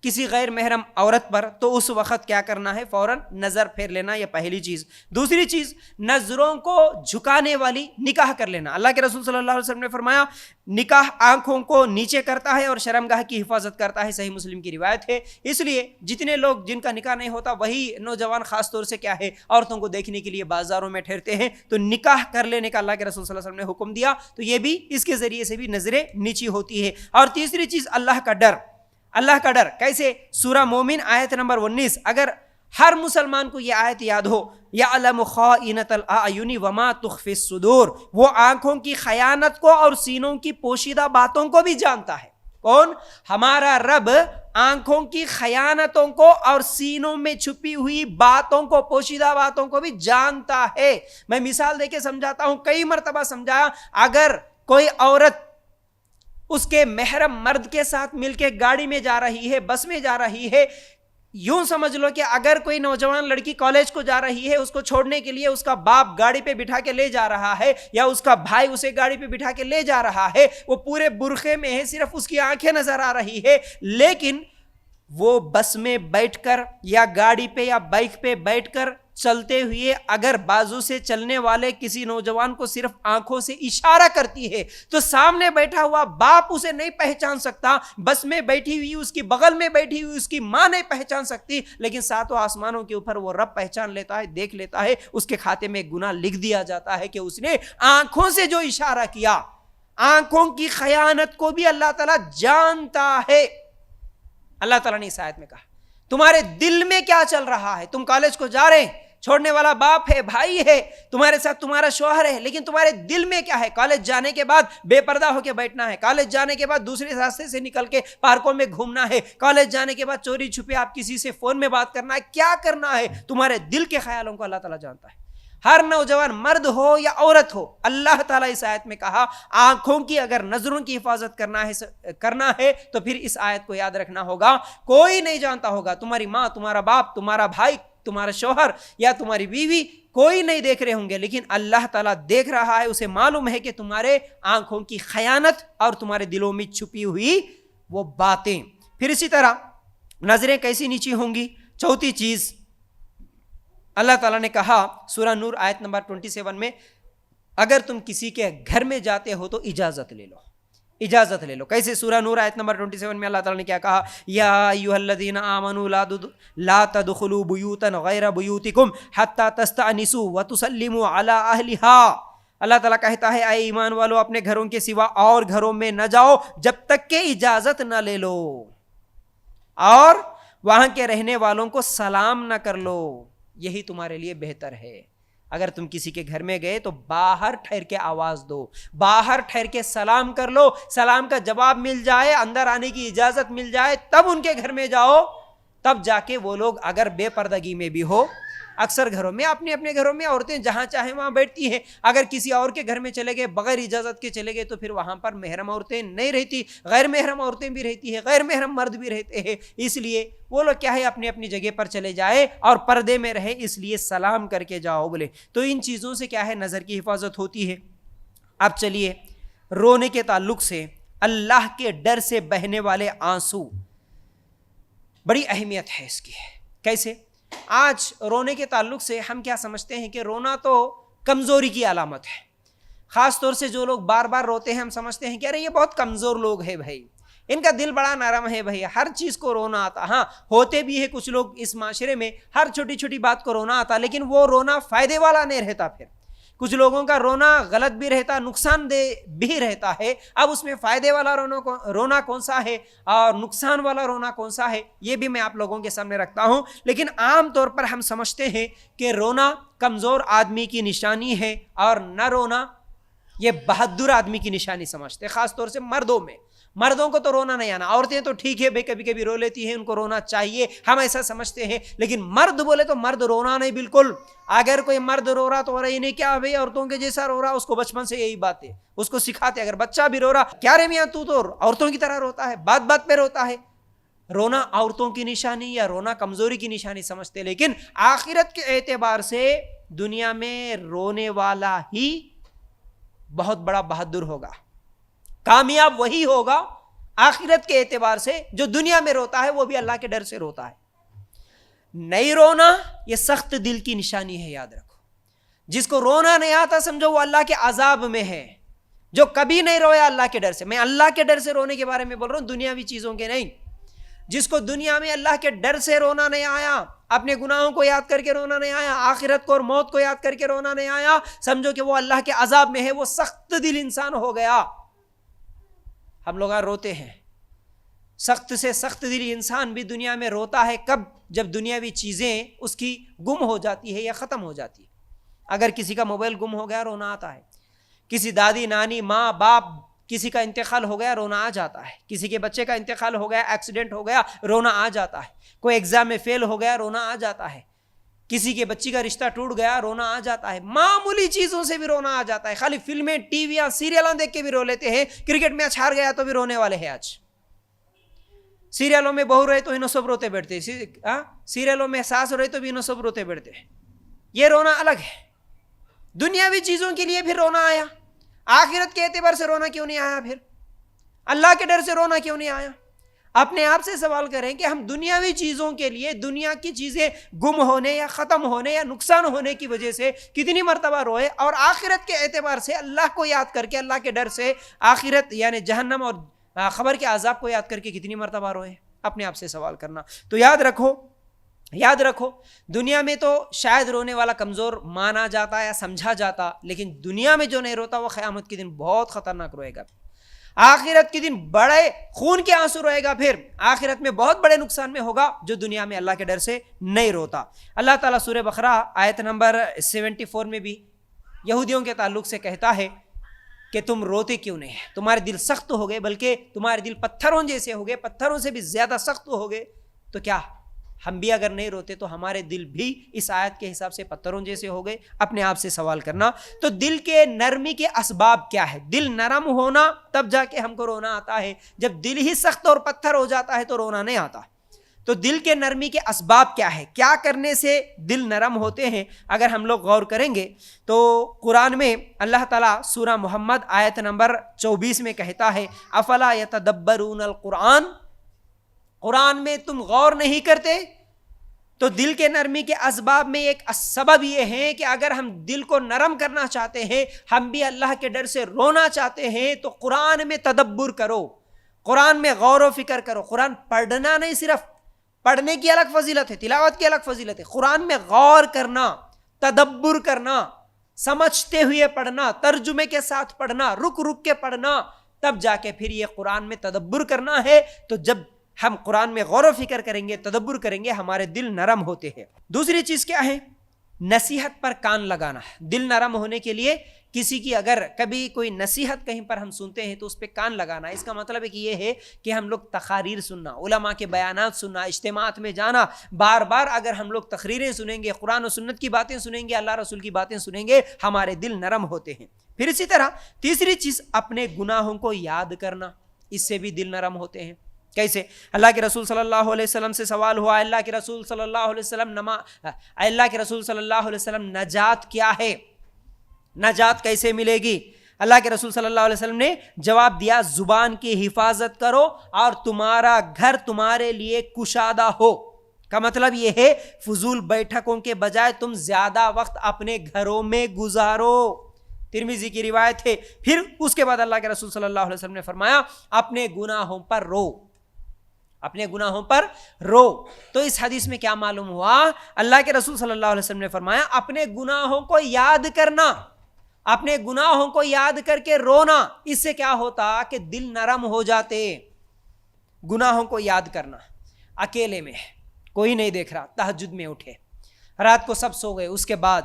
[SPEAKER 1] کسی غیر محرم عورت پر تو اس وقت کیا کرنا ہے؟ فوراً نظر پھیر لینا، یہ پہلی چیز۔ دوسری چیز، نظروں کو جھکانے والی نکاح کر لینا۔ اللہ کے رسول صلی اللہ علیہ وسلم نے فرمایا نکاح آنکھوں کو نیچے کرتا ہے اور شرمگاہ کی حفاظت کرتا ہے، صحیح مسلم کی روایت ہے۔ اس لیے جتنے لوگ جن کا نکاح نہیں ہوتا وہی نوجوان خاص طور سے کیا ہے عورتوں کو دیکھنے کے لیے بازاروں میں ٹھہرتے ہیں، تو نکاح کر لینے کا اللہ کے رسول صلی اللہ علیہ وسلم نے حکم دیا، تو یہ بھی اس کے ذریعے سے بھی نظریں نیچی ہوتی ہے۔ اور تیسری چیز اللہ کا ڈر۔ اللہ کا ڈر کیسے؟ سورہ مومن آیت نمبر 19، اگر ہر مسلمان کو یہ آیت یاد ہو، یعلم خائنۃ الاعین وما تخفی الصدور، وہ آنکھوں کی خیانت کو اور سینوں کی پوشیدہ باتوں کو بھی جانتا ہے۔ کون؟ ہمارا رب آنکھوں کی خیانتوں کو اور سینوں میں چھپی ہوئی باتوں کو، پوشیدہ باتوں کو بھی جانتا ہے۔ میں مثال دے کے سمجھاتا ہوں، کئی مرتبہ سمجھایا، اگر کوئی عورت اس کے محرم مرد کے ساتھ مل کے گاڑی میں جا رہی ہے، بس میں جا رہی ہے، یوں سمجھ لو کہ اگر کوئی نوجوان لڑکی کالج کو جا رہی ہے، اس کو چھوڑنے کے لیے اس کا باپ گاڑی پہ بٹھا کے لے جا رہا ہے یا اس کا بھائی اسے گاڑی پہ بٹھا کے لے جا رہا ہے، وہ پورے برقعے میں ہے، صرف اس کی آنکھیں نظر آ رہی ہے، لیکن وہ بس میں بیٹھ کر یا گاڑی پہ یا بائک پہ بیٹھ کر چلتے ہوئے اگر بازو سے چلنے والے کسی نوجوان کو صرف آنکھوں سے اشارہ کرتی ہے تو سامنے بیٹھا ہوا باپ اسے نہیں پہچان سکتا، بس میں بیٹھی ہوئی اس کی بغل میں بیٹھی ہوئی اس کی ماں نہیں پہچان سکتی، لیکن ساتوں آسمانوں کے اوپر وہ رب پہچان لیتا ہے، دیکھ لیتا ہے، اس کے کھاتے میں گناہ لکھ دیا جاتا ہے کہ اس نے آنکھوں سے جو اشارہ کیا۔ آنکھوں کی خیانت کو بھی اللہ تعالیٰ جانتا ہے۔ اللہ تعالیٰ نے اس آیت میں کہا تمہارے دل میں کیا چل رہا ہے؟ تم کالج کو جا رہے ہیں، چھوڑنے والا باپ ہے، بھائی ہے، تمہارے ساتھ تمہارا شوہر ہے، لیکن تمہارے دل میں کیا ہے؟ کالج جانے کے بعد بے پردہ ہو کے بیٹھنا ہے، کالج جانے کے بعد دوسرے راستے سے نکل کے پارکوں میں گھومنا ہے، کالج جانے کے بعد چوری چھپے آپ کسی سے فون میں بات کرنا ہے، کیا کرنا ہے؟ تمہارے دل کے خیالوں کو اللہ تعالیٰ جانتا ہے۔ ہر نوجوان مرد ہو یا عورت ہو، اللہ تعالیٰ اس آیت میں کہا آنکھوں کی اگر نظروں کی حفاظت کرنا ہے تو پھر اس آیت کو یاد رکھنا ہوگا۔ کوئی نہیں جانتا ہوگا، تمہاری ماں، تمہارا باپ، تمہارا بھائی، تمہارا شوہر یا تمہاری بیوی، کوئی نہیں دیکھ رہے ہوں گے، لیکن اللہ تعالیٰ دیکھ رہا ہے، اسے معلوم ہے کہ تمہارے آنکھوں کی خیانت اور تمہارے دلوں میں چھپی ہوئی وہ باتیں۔ پھر اسی طرح نظریں کیسی نیچی ہوں گی؟ چوتھی چیز اللہ تعالیٰ نے کہا سورہ نور آیت نمبر 27 میں، اگر تم کسی کے گھر میں جاتے ہو تو اجازت لے لو، اجازت لے لو۔ کیسے؟ سورہ نور آیت نمبر 27 میں اللہ تعالیٰ نے کیا کہا؟ یا ایھا الذین آمنوا لا تدخلوا بیوتا غیر بیوتکم حتی تستأنسوا وتسلموا علی اہلھا۔ اللہ تعالیٰ کہتا ہے اے ایمان والو، اپنے گھروں کے سوا اور گھروں میں نہ جاؤ جب تک کہ اجازت نہ لے لو اور وہاں کے رہنے والوں کو سلام نہ کر لو، یہی تمہارے لیے بہتر ہے۔ اگر تم کسی کے گھر میں گئے تو باہر ٹھہر کے آواز دو، باہر ٹھہر کے سلام کر لو، سلام کا جواب مل جائے، اندر آنے کی اجازت مل جائے، تب ان کے گھر میں جاؤ، تب جا کے وہ لوگ اگر بے پردگی میں بھی ہو۔ اکثر گھروں میں اپنے اپنے گھروں میں عورتیں جہاں چاہیں وہاں بیٹھتی ہیں، اگر کسی اور کے گھر میں چلے گئے بغیر اجازت کے چلے گئے تو پھر وہاں پر محرم عورتیں نہیں رہتی، غیر محرم عورتیں بھی رہتی ہیں، غیر محرم مرد بھی رہتے ہیں، اس لیے وہ لوگ کیا ہے اپنی اپنی جگہ پر چلے جائے اور پردے میں رہے، اس لیے سلام کر کے جاؤ بولے۔ تو ان چیزوں سے کیا ہے نظر کی حفاظت ہوتی ہے۔ اب چلیے رونے کے تعلق سے اللہ کے ڈر سے بہنے والے آنسو، بڑی اہمیت ہے اس کی۔ کیسے؟ آج رونے کے تعلق سے ہم کیا سمجھتے ہیں کہ رونا تو کمزوری کی علامت ہے، خاص طور سے جو لوگ بار بار روتے ہیں ہم سمجھتے ہیں کہ ارے یہ بہت کمزور لوگ ہیں بھائی، ان کا دل بڑا نرم ہے بھائی، ہر چیز کو رونا آتا۔ ہاں ہوتے بھی ہے کچھ لوگ اس معاشرے میں ہر چھوٹی چھوٹی بات کو رونا آتا، لیکن وہ رونا فائدے والا نہیں رہتا۔ پھر کچھ لوگوں کا رونا غلط بھی رہتا، نقصان دہ بھی رہتا ہے۔ اب اس میں فائدے والا رونا کون سا ہے اور نقصان والا رونا کون سا ہے، یہ بھی میں آپ لوگوں کے سامنے رکھتا ہوں۔ لیکن عام طور پر ہم سمجھتے ہیں کہ رونا کمزور آدمی کی نشانی ہے اور نہ رونا یہ بہادر آدمی کی نشانی سمجھتے ہیں، خاص طور سے مردوں میں۔ مردوں کو تو رونا نہیں آنا، عورتیں تو ٹھیک ہے بھائی کبھی کبھی رو لیتی ہیں، ان کو رونا چاہیے، ہم ایسا سمجھتے ہیں، لیکن مرد بولے تو مرد رونا نہیں بالکل۔ اگر کوئی مرد رو رہا تو ہو رہا یہ نہیں کیا بھائی عورتوں کے جیسا رو رہا، اس کو بچپن سے یہی بات ہے، اس کو سکھاتے۔ اگر بچہ بھی رو رہا کیا رے میاں تو عورتوں کی طرح روتا ہے، بات بات پہ روتا ہے، رونا عورتوں کی نشانی یا رونا کمزوری کی نشانی سمجھتے، لیکن آخرت کے اعتبار سے دنیا میں رونے والا ہی بہت بڑا بہادر ہوگا، کامیاب وہی ہوگا آخرت کے اعتبار سے جو دنیا میں روتا ہے وہ بھی اللہ کے ڈر سے روتا ہے. نہیں رونا یہ سخت دل کی نشانی ہے, یاد رکھو. جس کو رونا نہیں آتا سمجھو وہ اللہ کے عذاب میں ہے. جو کبھی نہیں رویا اللہ کے ڈر سے, میں اللہ کے ڈر سے رونے کے بارے میں بول رہا ہوں, دنیاوی چیزوں کے نہیں. جس کو دنیا میں اللہ کے ڈر سے رونا نہیں آیا, اپنے گناہوں کو یاد کر کے رونا نہیں آیا, آخرت کو اور موت کو یاد کر کے رونا نہیں آیا, سمجھو کہ وہ اللہ کے عذاب میں ہے, وہ سخت دل انسان ہو گیا. ہم لوگ روتے ہیں, سخت سے سخت دل انسان بھی دنیا میں روتا ہے کب؟ جب دنیاوی چیزیں اس کی گم ہو جاتی ہے یا ختم ہو جاتی ہے. اگر کسی کا موبائل گم ہو گیا رونا آتا ہے, کسی دادی نانی ماں باپ کسی کا انتقال ہو گیا رونا آ جاتا ہے, کسی کے بچے کا انتقال ہو گیا, ایکسیڈنٹ ہو گیا رونا آ جاتا ہے, کوئی ایگزام میں فیل ہو گیا رونا آ جاتا ہے, کسی کے بچی کا رشتہ ٹوٹ گیا رونا آ جاتا ہے. معمولی چیزوں سے بھی رونا آ جاتا ہے. خالی فلمیں ٹی ویاں سیریلاں دیکھ کے بھی رو لیتے ہیں. کرکٹ میچ ہار گیا تو بھی رونے والے ہیں. آج سیریلوں میں بہو رہے تو انہوں سب روتے بیٹھتے, سیریلوں میں ساس رہے تو بھی انہوں سب روتے بیٹھتے. یہ رونا الگ ہے. دنیاوی چیزوں کے لیے پھر رونا آیا, آخرت کے اعتبار سے رونا کیوں نہیں آیا؟ پھر اللہ کے ڈر سے رونا کیوں نہیں آیا؟ اپنے آپ سے سوال کریں کہ ہم دنیاوی چیزوں کے لیے, دنیا کی چیزیں گم ہونے یا ختم ہونے یا نقصان ہونے کی وجہ سے کتنی مرتبہ روئے, اور آخرت کے اعتبار سے اللہ کو یاد کر کے, اللہ کے ڈر سے آخرت یعنی جہنم اور خبر کے عذاب کو یاد کر کے کتنی مرتبہ روئے؟ اپنے آپ سے سوال کرنا. تو یاد رکھو دنیا میں تو شاید رونے والا کمزور مانا جاتا یا سمجھا جاتا, لیکن دنیا میں جو نہیں روتا وہ قیامت کے دن بہت خطرناک روئے گا. آخرت کے دن بڑے خون کے آنسو روئے گا. پھر آخرت میں بہت بڑے نقصان میں ہوگا جو دنیا میں اللہ کے ڈر سے نہیں روتا. اللہ تعالیٰ سورہ بقرہ آیت نمبر 74 میں بھی یہودیوں کے تعلق سے کہتا ہے کہ تم روتے کیوں نہیں, تمہارے دل سخت ہو گئے, بلکہ تمہارے دل پتھروں جیسے ہو گئے, پتھروں سے بھی زیادہ سخت ہو گئے. تو کیا ہم بھی اگر نہیں روتے تو ہمارے دل بھی اس آیت کے حساب سے پتھروں جیسے ہو گئے؟ اپنے آپ سے سوال کرنا. تو دل کے نرمی کے اسباب کیا ہے؟ دل نرم ہونا تب جا کے ہم کو رونا آتا ہے. جب دل ہی سخت اور پتھر ہو جاتا ہے تو رونا نہیں آتا. تو دل کے نرمی کے اسباب کیا ہے؟ کیا کرنے سے دل نرم ہوتے ہیں؟ اگر ہم لوگ غور کریں گے تو قرآن میں اللہ تعالیٰ سورہ محمد آیت نمبر 24 میں کہتا ہے افلا یتدبرون القرآن, قرآن میں تم غور نہیں کرتے؟ تو دل کے نرمی کے اسباب میں ایک سبب یہ ہے کہ اگر ہم دل کو نرم کرنا چاہتے ہیں, ہم بھی اللہ کے ڈر سے رونا چاہتے ہیں, تو قرآن میں تدبر کرو, قرآن میں غور و فکر کرو. قرآن پڑھنا نہیں, صرف پڑھنے کی الگ فضیلت ہے, تلاوت کی الگ فضیلت ہے. قرآن میں غور کرنا, تدبر کرنا, سمجھتے ہوئے پڑھنا, ترجمے کے ساتھ پڑھنا, رک رک کے پڑھنا, تب جا کے پھر یہ قرآن میں تدبر کرنا ہے. تو جب ہم قرآن میں غور و فکر کریں گے, تدبر کریں گے, ہمارے دل نرم ہوتے ہیں. دوسری چیز کیا ہے؟ نصیحت پر کان لگانا. دل نرم ہونے کے لیے کسی کی اگر کبھی کوئی نصیحت کہیں پر ہم سنتے ہیں تو اس پہ کان لگانا. اس کا مطلب ہے کہ یہ ہے کہ ہم لوگ تقاریر سننا, علماء کے بیانات سننا, اجتماعات میں جانا. بار بار اگر ہم لوگ تقریریں سنیں گے, قرآن و سنت کی باتیں سنیں گے, اللہ رسول کی باتیں سنیں گے, ہمارے دل نرم ہوتے ہیں. پھر اسی طرح تیسری چیز اپنے گناہوں کو یاد کرنا, اس سے بھی دل نرم ہوتے ہیں. کیسے؟ اللہ کے رسول صلی اللہ علیہ وسلم سے سوال ہوا, اللہ کے رسول صلی اللہ علیہ وسلم نجات کیا ہے, نجات کیسے ملے گی؟ اللہ کے رسول صلی اللہ علیہ وسلم نے جواب دیا زبان کی حفاظت کرو اور تمہارا گھر تمہارے لیے کشادہ ہو. کا مطلب یہ ہے فضول بیٹھکوں کے بجائے تم زیادہ وقت اپنے گھروں میں گزارو. ترمذی کی روایت ہے. پھر اس کے بعد اللہ کے رسول صلی اللہ علیہ وسلم نے فرمایا اپنے گناہوں پر رو, اپنے گناہوں پر رو. تو اس حدیث میں کیا معلوم ہوا؟ اللہ کے رسول صلی اللہ علیہ وسلم نے فرمایا اپنے گناہوں کو یاد کرنا, اپنے گناہوں کو یاد کر کے رونا. اس سے کیا ہوتا کہ دل نرم ہو جاتے. گناہوں کو یاد کرنا, اکیلے میں کوئی نہیں دیکھ رہا, تہجد میں اٹھے, رات کو سب سو گئے, اس کے بعد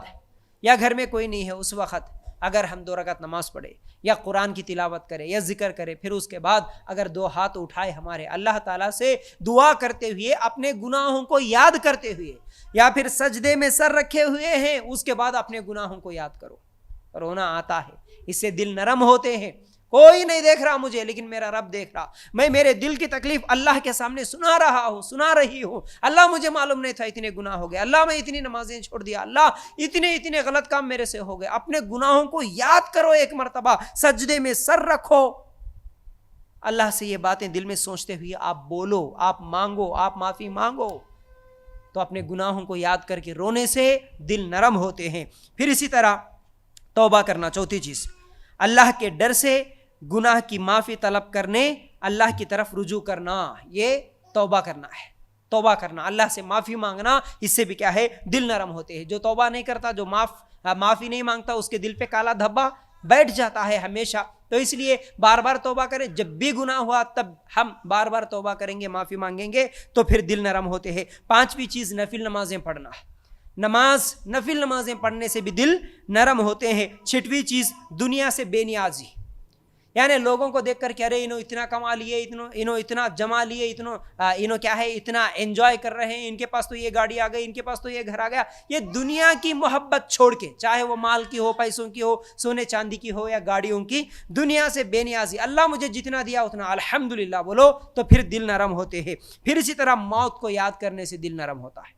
[SPEAKER 1] یا گھر میں کوئی نہیں ہے, اس وقت اگر ہم 2 رکعت نماز پڑھے یا قرآن کی تلاوت کرے یا ذکر کرے, پھر اس کے بعد اگر 2 ہاتھ اٹھائے ہمارے اللہ تعالیٰ سے دعا کرتے ہوئے, اپنے گناہوں کو یاد کرتے ہوئے, یا پھر سجدے میں سر رکھے ہوئے ہیں, اس کے بعد اپنے گناہوں کو یاد کرو, رونا آتا ہے. اس سے دل نرم ہوتے ہیں. کوئی نہیں دیکھ رہا مجھے, لیکن میرا رب دیکھ رہا. میں میرے دل کی تکلیف اللہ کے سامنے سنا رہا ہوں, سنا رہی ہوں. اللہ مجھے معلوم نہیں تھا اتنے گناہ ہو گئے, اللہ میں اتنی نمازیں چھوڑ دیا, اللہ اتنے غلط کام میرے سے ہو گئے. اپنے گناہوں کو یاد کرو, ایک مرتبہ سجدے میں سر رکھو, اللہ سے یہ باتیں دل میں سوچتے ہوئے آپ بولو، آپ مانگو، آپ معافی مانگو، تو اپنے گناہوں کو یاد کر کے رونے سے دل نرم ہوتے ہیں۔ پھر اسی طرح توبہ کرنا، چوتھی چیز، اللہ کے ڈر سے گناہ کی معافی طلب کرنے، اللہ کی طرف رجوع کرنا، یہ توبہ کرنا ہے۔ توبہ کرنا، اللہ سے معافی مانگنا، اس سے بھی کیا ہے، دل نرم ہوتے ہیں۔ جو توبہ نہیں کرتا، جو معافی نہیں مانگتا، اس کے دل پہ کالا دھبا بیٹھ جاتا ہے ہمیشہ۔ تو اس لیے بار بار توبہ کریں، جب بھی گناہ ہوا تب ہم بار بار توبہ کریں گے، معافی مانگیں گے تو پھر دل نرم ہوتے ہیں۔ پانچویں چیز، نفل نمازیں پڑھنا، نفل نمازیں پڑھنے سے بھی دل نرم ہوتے ہیں۔ چھٹویں چیز، دنیا سے بے نیازی، یعنی لوگوں کو دیکھ کر کہ ارے انہوں اتنا کما لیے، انہوں اتنا جما لیے، انہوں کیا ہے، اتنا انجوائے کر رہے ہیں، ان کے پاس تو یہ گاڑی آ گئی، ان کے پاس تو یہ گھر آ گیا۔ یہ دنیا کی محبت چھوڑ کے، چاہے وہ مال کی ہو، پیسوں کی ہو، سونے چاندی کی ہو یا گاڑیوں کی، دنیا سے بے نیازی، اللہ مجھے جتنا دیا اتنا الحمدللہ بولو، تو پھر دل نرم ہوتے ہیں۔ پھر اسی طرح موت کو یاد کرنے سے دل نرم ہوتا ہے،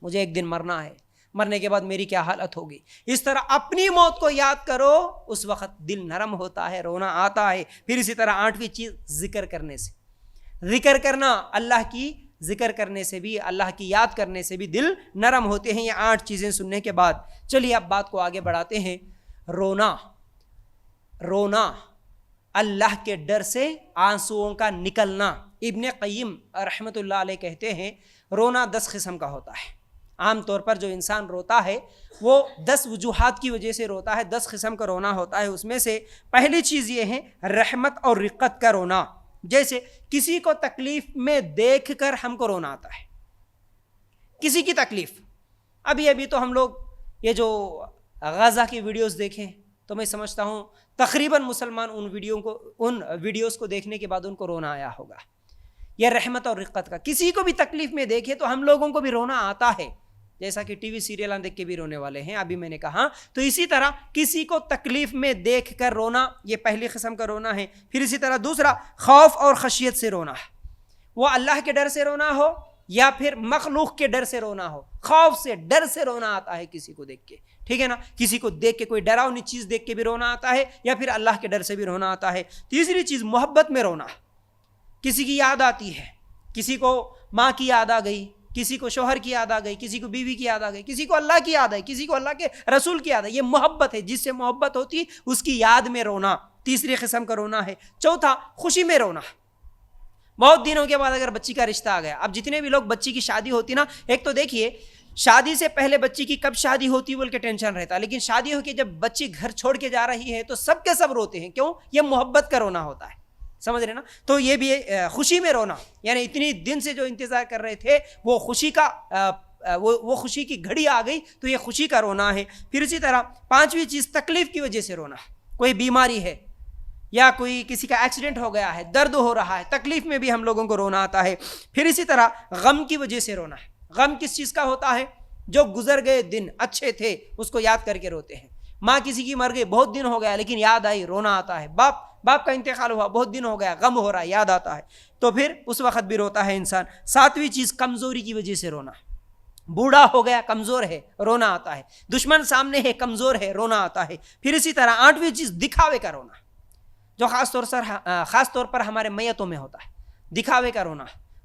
[SPEAKER 1] مجھے ایک دن مرنا ہے، مرنے کے بعد میری کیا حالت ہوگی، اس طرح اپنی موت کو یاد کرو، اس وقت دل نرم ہوتا ہے، رونا آتا ہے۔ پھر اسی طرح آٹھویں چیز، ذکر کرنے سے، ذکر کرنا، اللہ کی ذکر کرنے سے بھی، اللہ کی یاد کرنے سے بھی دل نرم ہوتے ہیں۔ یہ 8 چیزیں سننے کے بعد چلیے اب بات کو آگے بڑھاتے ہیں۔ رونا اللہ کے ڈر سے آنسوؤں کا نکلنا۔ ابن قیم رحمۃ اللہ علیہ کہتے ہیں رونا 10 قسم کا ہوتا ہے۔ عام طور پر جو انسان روتا ہے وہ 10 وجوہات کی وجہ سے روتا ہے، 10 قسم کا رونا ہوتا ہے۔ اس میں سے پہلی چیز یہ ہے رحمت اور رقت کا رونا، جیسے کسی کو تکلیف میں دیکھ کر ہم کو رونا آتا ہے، کسی کی تکلیف۔ ابھی تو ہم لوگ یہ جو غزہ کی ویڈیوز دیکھیں تو میں سمجھتا ہوں تقریباً مسلمان ان ویڈیوز کو دیکھنے کے بعد ان کو رونا آیا ہوگا۔ یہ رحمت اور رقت کا، کسی کو بھی تکلیف میں دیکھے تو ہم لوگوں کو بھی رونا آتا ہے، جیسا کہ ٹی وی سیریل دیکھ کے بھی رونے والے ہیں، ابھی میں نے کہا۔ تو اسی طرح کسی کو تکلیف میں دیکھ کر رونا، یہ پہلی قسم کا رونا ہے۔ پھر اسی طرح دوسرا، خوف اور خشیت سے رونا، وہ اللہ کے ڈر سے رونا ہو یا پھر مخلوق کے ڈر سے رونا ہو، خوف سے، ڈر سے رونا آتا ہے کسی کو دیکھ کے، ٹھیک ہے نا، کسی کو دیکھ کے، کوئی ڈراؤنی چیز دیکھ کے بھی رونا آتا ہے یا پھر اللہ کے ڈر سے بھی رونا آتا ہے۔ تیسری چیز، محبت میں رونا، کسی کی یاد آتی ہے، کسی کو ماں کی یاد آ گئی، کسی کو شوہر کی یاد آ گئی، کسی کو بیوی کی یاد آ گئی، کسی کو اللہ کی یاد آئی، کسی کو اللہ کے رسول کی یاد آئی، یہ محبت ہے، جس سے محبت ہوتی ہے اس کی یاد میں رونا، تیسری قسم کا رونا ہے۔ چوتھا، خوشی میں رونا، بہت دنوں کے بعد اگر بچی کا رشتہ آ گیا۔ اب جتنے بھی لوگ بچی کی شادی ہوتی نا، ایک تو دیکھیے شادی سے پہلے بچی کی کب شادی ہوتی بول کے ٹینشن رہتا، لیکن شادی ہو کے جب بچی گھر چھوڑ کے جا رہی ہے تو سب کے سب روتے ہیں، کیوں؟ یہ محبت کا رونا ہوتا ہے، سمجھ رہے نا۔ تو یہ بھی خوشی میں رونا، یعنی اتنی دن سے جو انتظار کر رہے تھے وہ خوشی کا وہ خوشی کی گھڑی آ گئی، تو یہ خوشی کا رونا ہے۔ پھر اسی طرح پانچویں چیز، تکلیف کی وجہ سے رونا، کوئی بیماری ہے یا کوئی کسی کا ایکسیڈنٹ ہو گیا ہے، درد ہو رہا ہے، تکلیف میں بھی ہم لوگوں کو رونا آتا ہے۔ پھر اسی طرح غم کی وجہ سے رونا ہے۔ غم کس چیز کا ہوتا ہے؟ جو گزر گئے دن اچھے تھے اس کو یاد کر کے روتے ہیں۔ ماں کسی کی مر گئی، بہت دن ہو گیا لیکن یاد آئی، رونا آتا ہے۔ باپ کا انتقال ہوا، بہت دن ہو گیا، غم ہو رہا ہے، یاد آتا ہے، تو پھر اس وقت بھی روتا ہے انسان۔ ساتویں چیز، کمزوری کی وجہ سے رونا، بوڑھا ہو گیا، کمزور ہے، رونا آتا ہے، دشمن سامنے ہے، کمزور ہے، رونا آتا ہے۔ پھر اسی طرح آٹھویں چیز، دکھاوے کا رونا، جو خاص طور پر ہمارے میتوں میں ہوتا ہے، دکھاوے کا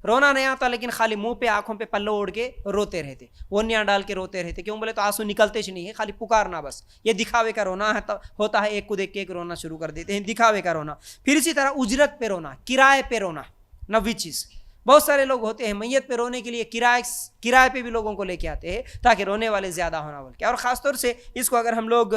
[SPEAKER 1] رونا نہیں آتا، لیکن خالی منہ پہ آنکھوں پہ پلو اوڑھ کے روتے رہتے، ونیاں ڈال کے روتے رہتے، کیوں بولے تو آنسو نکلتے ہی نہیں ہے، خالی پکارنا بس، یہ دکھاوے کا رونا ہوتا ہے۔ ایک کو دیکھ کے ایک رونا شروع کر دیتے ہیں، دکھاوے کا رونا۔ پھر اسی طرح اجرت پہ رونا، کرائے پہ رونا، 9ویں چیز، بہت سارے لوگ ہوتے ہیں میت پہ رونے کے لیے کرائے پہ بھی لوگوں کو لے کے آتے ہیں تاکہ رونے والے زیادہ ہونا بول کے۔ اور خاص طور سے اس کو اگر ہم لوگ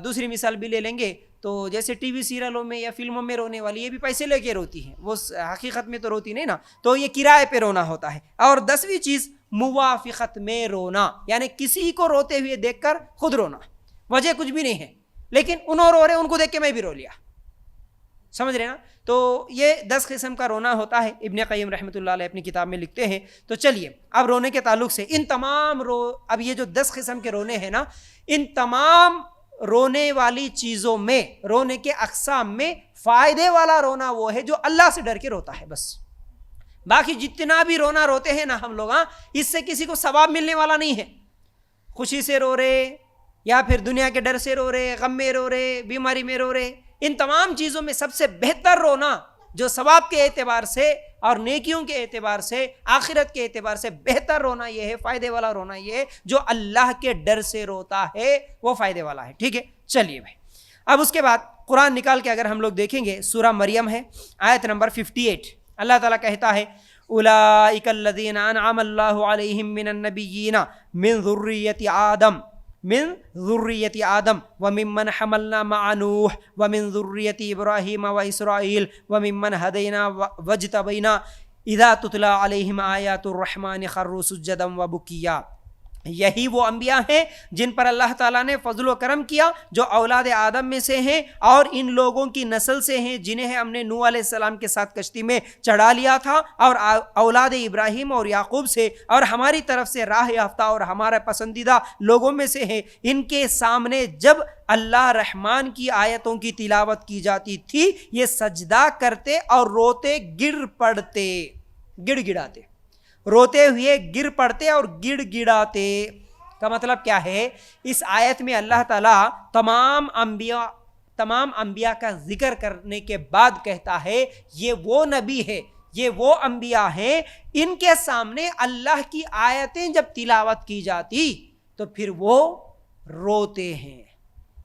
[SPEAKER 1] دوسری مثال بھی لے لیں گے تو جیسے ٹی وی سیریلوں میں یا فلموں میں رونے والی، یہ بھی پیسے لے کے روتی ہیں، وہ حقیقت میں تو روتی نہیں نا، تو یہ کرائے پہ رونا ہوتا ہے۔ اور 10ویں چیز، موافقت میں رونا، یعنی کسی کو روتے ہوئے دیکھ کر خود رونا، وجہ کچھ بھی نہیں ہے لیکن انہوں رو رہے، ان کو دیکھ کے میں بھی رو لیا، سمجھ رہے نا۔ تو یہ 10 قسم کا رونا ہوتا ہے، ابن قیم رحمۃ اللہ علیہ اپنی کتاب میں لکھتے ہیں۔ تو چلیے اب رونے کے تعلق سے ان تمام اب یہ جو 10 قسم کے رونے ہیں نا، ان تمام رونے والی چیزوں میں، رونے کے اقسام میں فائدے والا رونا وہ ہے جو اللہ سے ڈر کے روتا ہے بس۔ باقی جتنا بھی رونا روتے ہیں نا ہم لوگ، اس سے کسی کو ثواب ملنے والا نہیں ہے۔ خوشی سے رو رہے یا پھر دنیا کے ڈر سے رو رہے، غم میں رو رہے، بیماری میں رو رہے، ان تمام چیزوں میں سب سے بہتر رونا جو ثواب کے اعتبار سے اور نیکیوں کے اعتبار سے آخرت کے اعتبار سے بہتر رونا یہ ہے، فائدے والا رونا یہ ہے، جو اللہ کے ڈر سے روتا ہے وہ فائدے والا ہے. ٹھیک ہے، چلیے بھائی. اب اس کے بعد قرآن نکال کے اگر ہم لوگ دیکھیں گے، سورہ مریم ہے، آیت نمبر 58. اللہ تعالیٰ کہتا ہے اولئک الذین انعم اللہ علیہم من النبیین من ذریۃ آدم وممن حملنا مع نوح ومن ذریۃ ابراہیم واسرائیل وممن ہدینا واجتبینا اذا تتلی علیہم آیات الرحمن خروا سجدا وبکیا. یہی وہ انبیاء ہیں جن پر اللہ تعالیٰ نے فضل و کرم کیا، جو اولاد آدم میں سے ہیں اور ان لوگوں کی نسل سے ہیں جنہیں ہم نے نوح علیہ السلام کے ساتھ کشتی میں چڑھا لیا تھا، اور اولاد ابراہیم اور یعقوب سے، اور ہماری طرف سے راہ یافتہ اور ہمارا پسندیدہ لوگوں میں سے ہیں. ان کے سامنے جب اللہ رحمان کی آیتوں کی تلاوت کی جاتی تھی، یہ سجدہ کرتے اور روتے گر پڑتے، گڑ گڑاتے، روتے ہوئے گر پڑتے اور گڑ گڑاتے. کا مطلب کیا ہے؟ اس آیت میں اللہ تعالیٰ تمام انبیاء کا ذکر کرنے کے بعد کہتا ہے یہ وہ نبی ہے، یہ وہ انبیاء ہیں، ان کے سامنے اللہ کی آیتیں جب تلاوت کی جاتی تو پھر وہ روتے ہیں،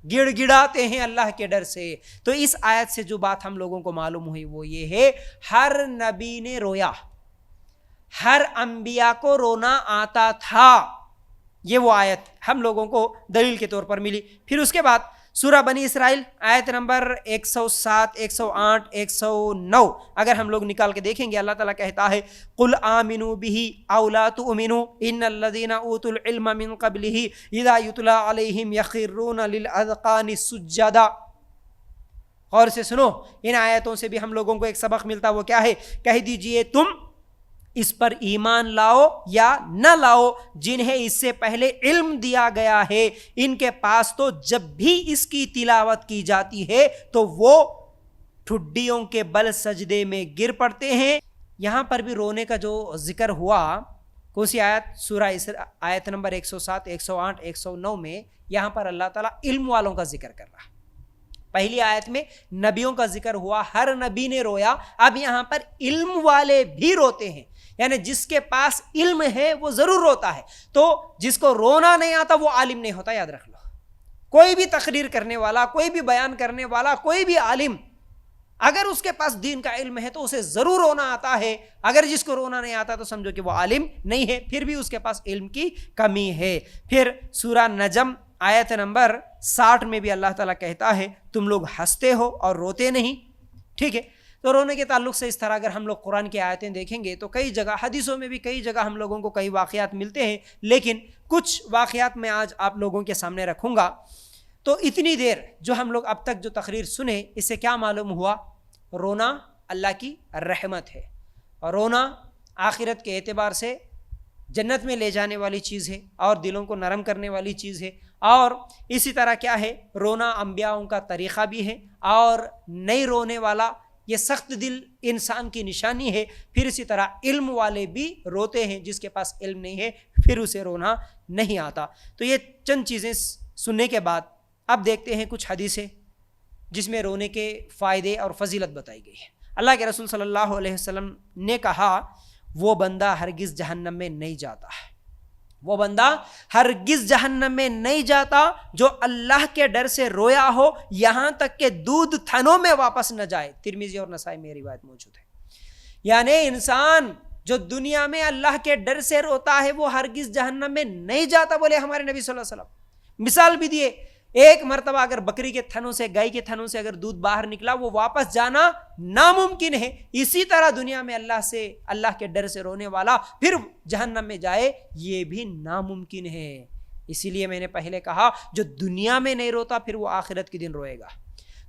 [SPEAKER 1] گڑ گڑاتے ہیں اللہ کے ڈر سے. تو اس آیت سے جو بات ہم لوگوں کو معلوم ہوئی وہ یہ ہے، ہر نبی نے رویا، ہر انبیاء کو رونا آتا تھا. یہ وہ آیت ہم لوگوں کو دلیل کے طور پر ملی. پھر اس کے بعد سورہ بنی اسرائیل آیت نمبر 107، 108، 109 اگر ہم لوگ نکال کے دیکھیں گے، اللہ تعالیٰ کہتا ہے قُلْ آمِنُوا بِهِ أَوْ لَا تُؤْمِنُوا إِنَّ الَّذِينَ أُوتُوا الْعِلْمَ مِنْ قَبْلِهِ إِذَا يُتْلَى عَلَيْهِمْ يَخِرُّونَ لِلْأَذْقَانِ سُجَّدًا. غور سے سنو، ان آیتوں سے بھی ہم لوگوں کو ایک سبق ملتا. وہ کیا ہے؟ کہہ دیجئے تم اس پر ایمان لاؤ یا نہ لاؤ جنہیں اس سے پہلے علم دیا گیا ہے، ان کے پاس تو جب بھی اس کی تلاوت کی جاتی ہے تو وہ ٹھڈیوں کے بل سجدے میں گر پڑتے ہیں. یہاں پر بھی رونے کا جو ذکر ہوا، کون سی آیت؟ سورہ آیت نمبر 107، 108، 109 میں یہاں پر اللہ تعالیٰ علم والوں کا ذکر کر رہا. پہلی آیت میں نبیوں کا ذکر ہوا، ہر نبی نے رویا. اب یہاں پر علم والے بھی روتے ہیں، یعنی جس کے پاس علم ہے وہ ضرور روتا ہے. تو جس کو رونا نہیں آتا وہ عالم نہیں ہوتا، یاد رکھ لو. کوئی بھی تقریر کرنے والا، کوئی بھی بیان کرنے والا، کوئی بھی عالم، اگر اس کے پاس دین کا علم ہے تو اسے ضرور رونا آتا ہے. اگر جس کو رونا نہیں آتا تو سمجھو کہ وہ عالم نہیں ہے، پھر بھی اس کے پاس علم کی کمی ہے. پھر سورہ نجم آیت نمبر 60 میں بھی اللہ تعالیٰ کہتا ہے تم لوگ ہنستے ہو اور روتے نہیں. ٹھیک ہے، تو رونے کے تعلق سے اس طرح اگر ہم لوگ قرآن کی آیتیں دیکھیں گے تو کئی جگہ، حدیثوں میں بھی کئی جگہ ہم لوگوں کو کئی واقعات ملتے ہیں، لیکن کچھ واقعات میں آج آپ لوگوں کے سامنے رکھوں گا. تو اتنی دیر جو ہم لوگ اب تک جو تقریر سنے، اس سے کیا معلوم ہوا؟ رونا اللہ کی رحمت ہے، اور رونا آخرت کے اعتبار سے جنت میں لے جانے والی چیز ہے اور دلوں کو نرم کرنے والی چیز ہے. اور اسی طرح کیا ہے، رونا انبیاؤں کا طریقہ بھی ہے، اور نہیں رونے والا یہ سخت دل انسان کی نشانی ہے. پھر اسی طرح علم والے بھی روتے ہیں، جس کے پاس علم نہیں ہے پھر اسے رونا نہیں آتا. تو یہ چند چیزیں سننے کے بعد اب دیکھتے ہیں کچھ حدیثیں جس میں رونے کے فائدے اور فضیلت بتائی گئی ہے. اللہ کے رسول صلی اللہ علیہ وسلم نے کہا وہ بندہ ہرگز جہنم میں نہیں جاتا ہے، وہ بندہ ہرگز جہنم میں نہیں جاتا جو اللہ کے ڈر سے رویا ہو یہاں تک کہ دودھ تھنوں میں واپس نہ جائے. ترمذی اور نسائی میں روایت موجود ہے. یعنی انسان جو دنیا میں اللہ کے ڈر سے روتا ہے وہ ہرگز جہنم میں نہیں جاتا، بولے ہمارے نبی صلی اللہ علیہ وسلم. مثال بھی دیے، ایک مرتبہ اگر بکری کے تھنوں سے، گائے کے تھنوں سے اگر دودھ باہر نکلا وہ واپس جانا ناممکن ہے. اسی طرح دنیا میں اللہ کے ڈر سے رونے والا پھر جہنم میں جائے یہ بھی ناممکن ہے. اسی لیے میں نے پہلے کہا جو دنیا میں نہیں روتا پھر وہ آخرت کے دن روئے گا.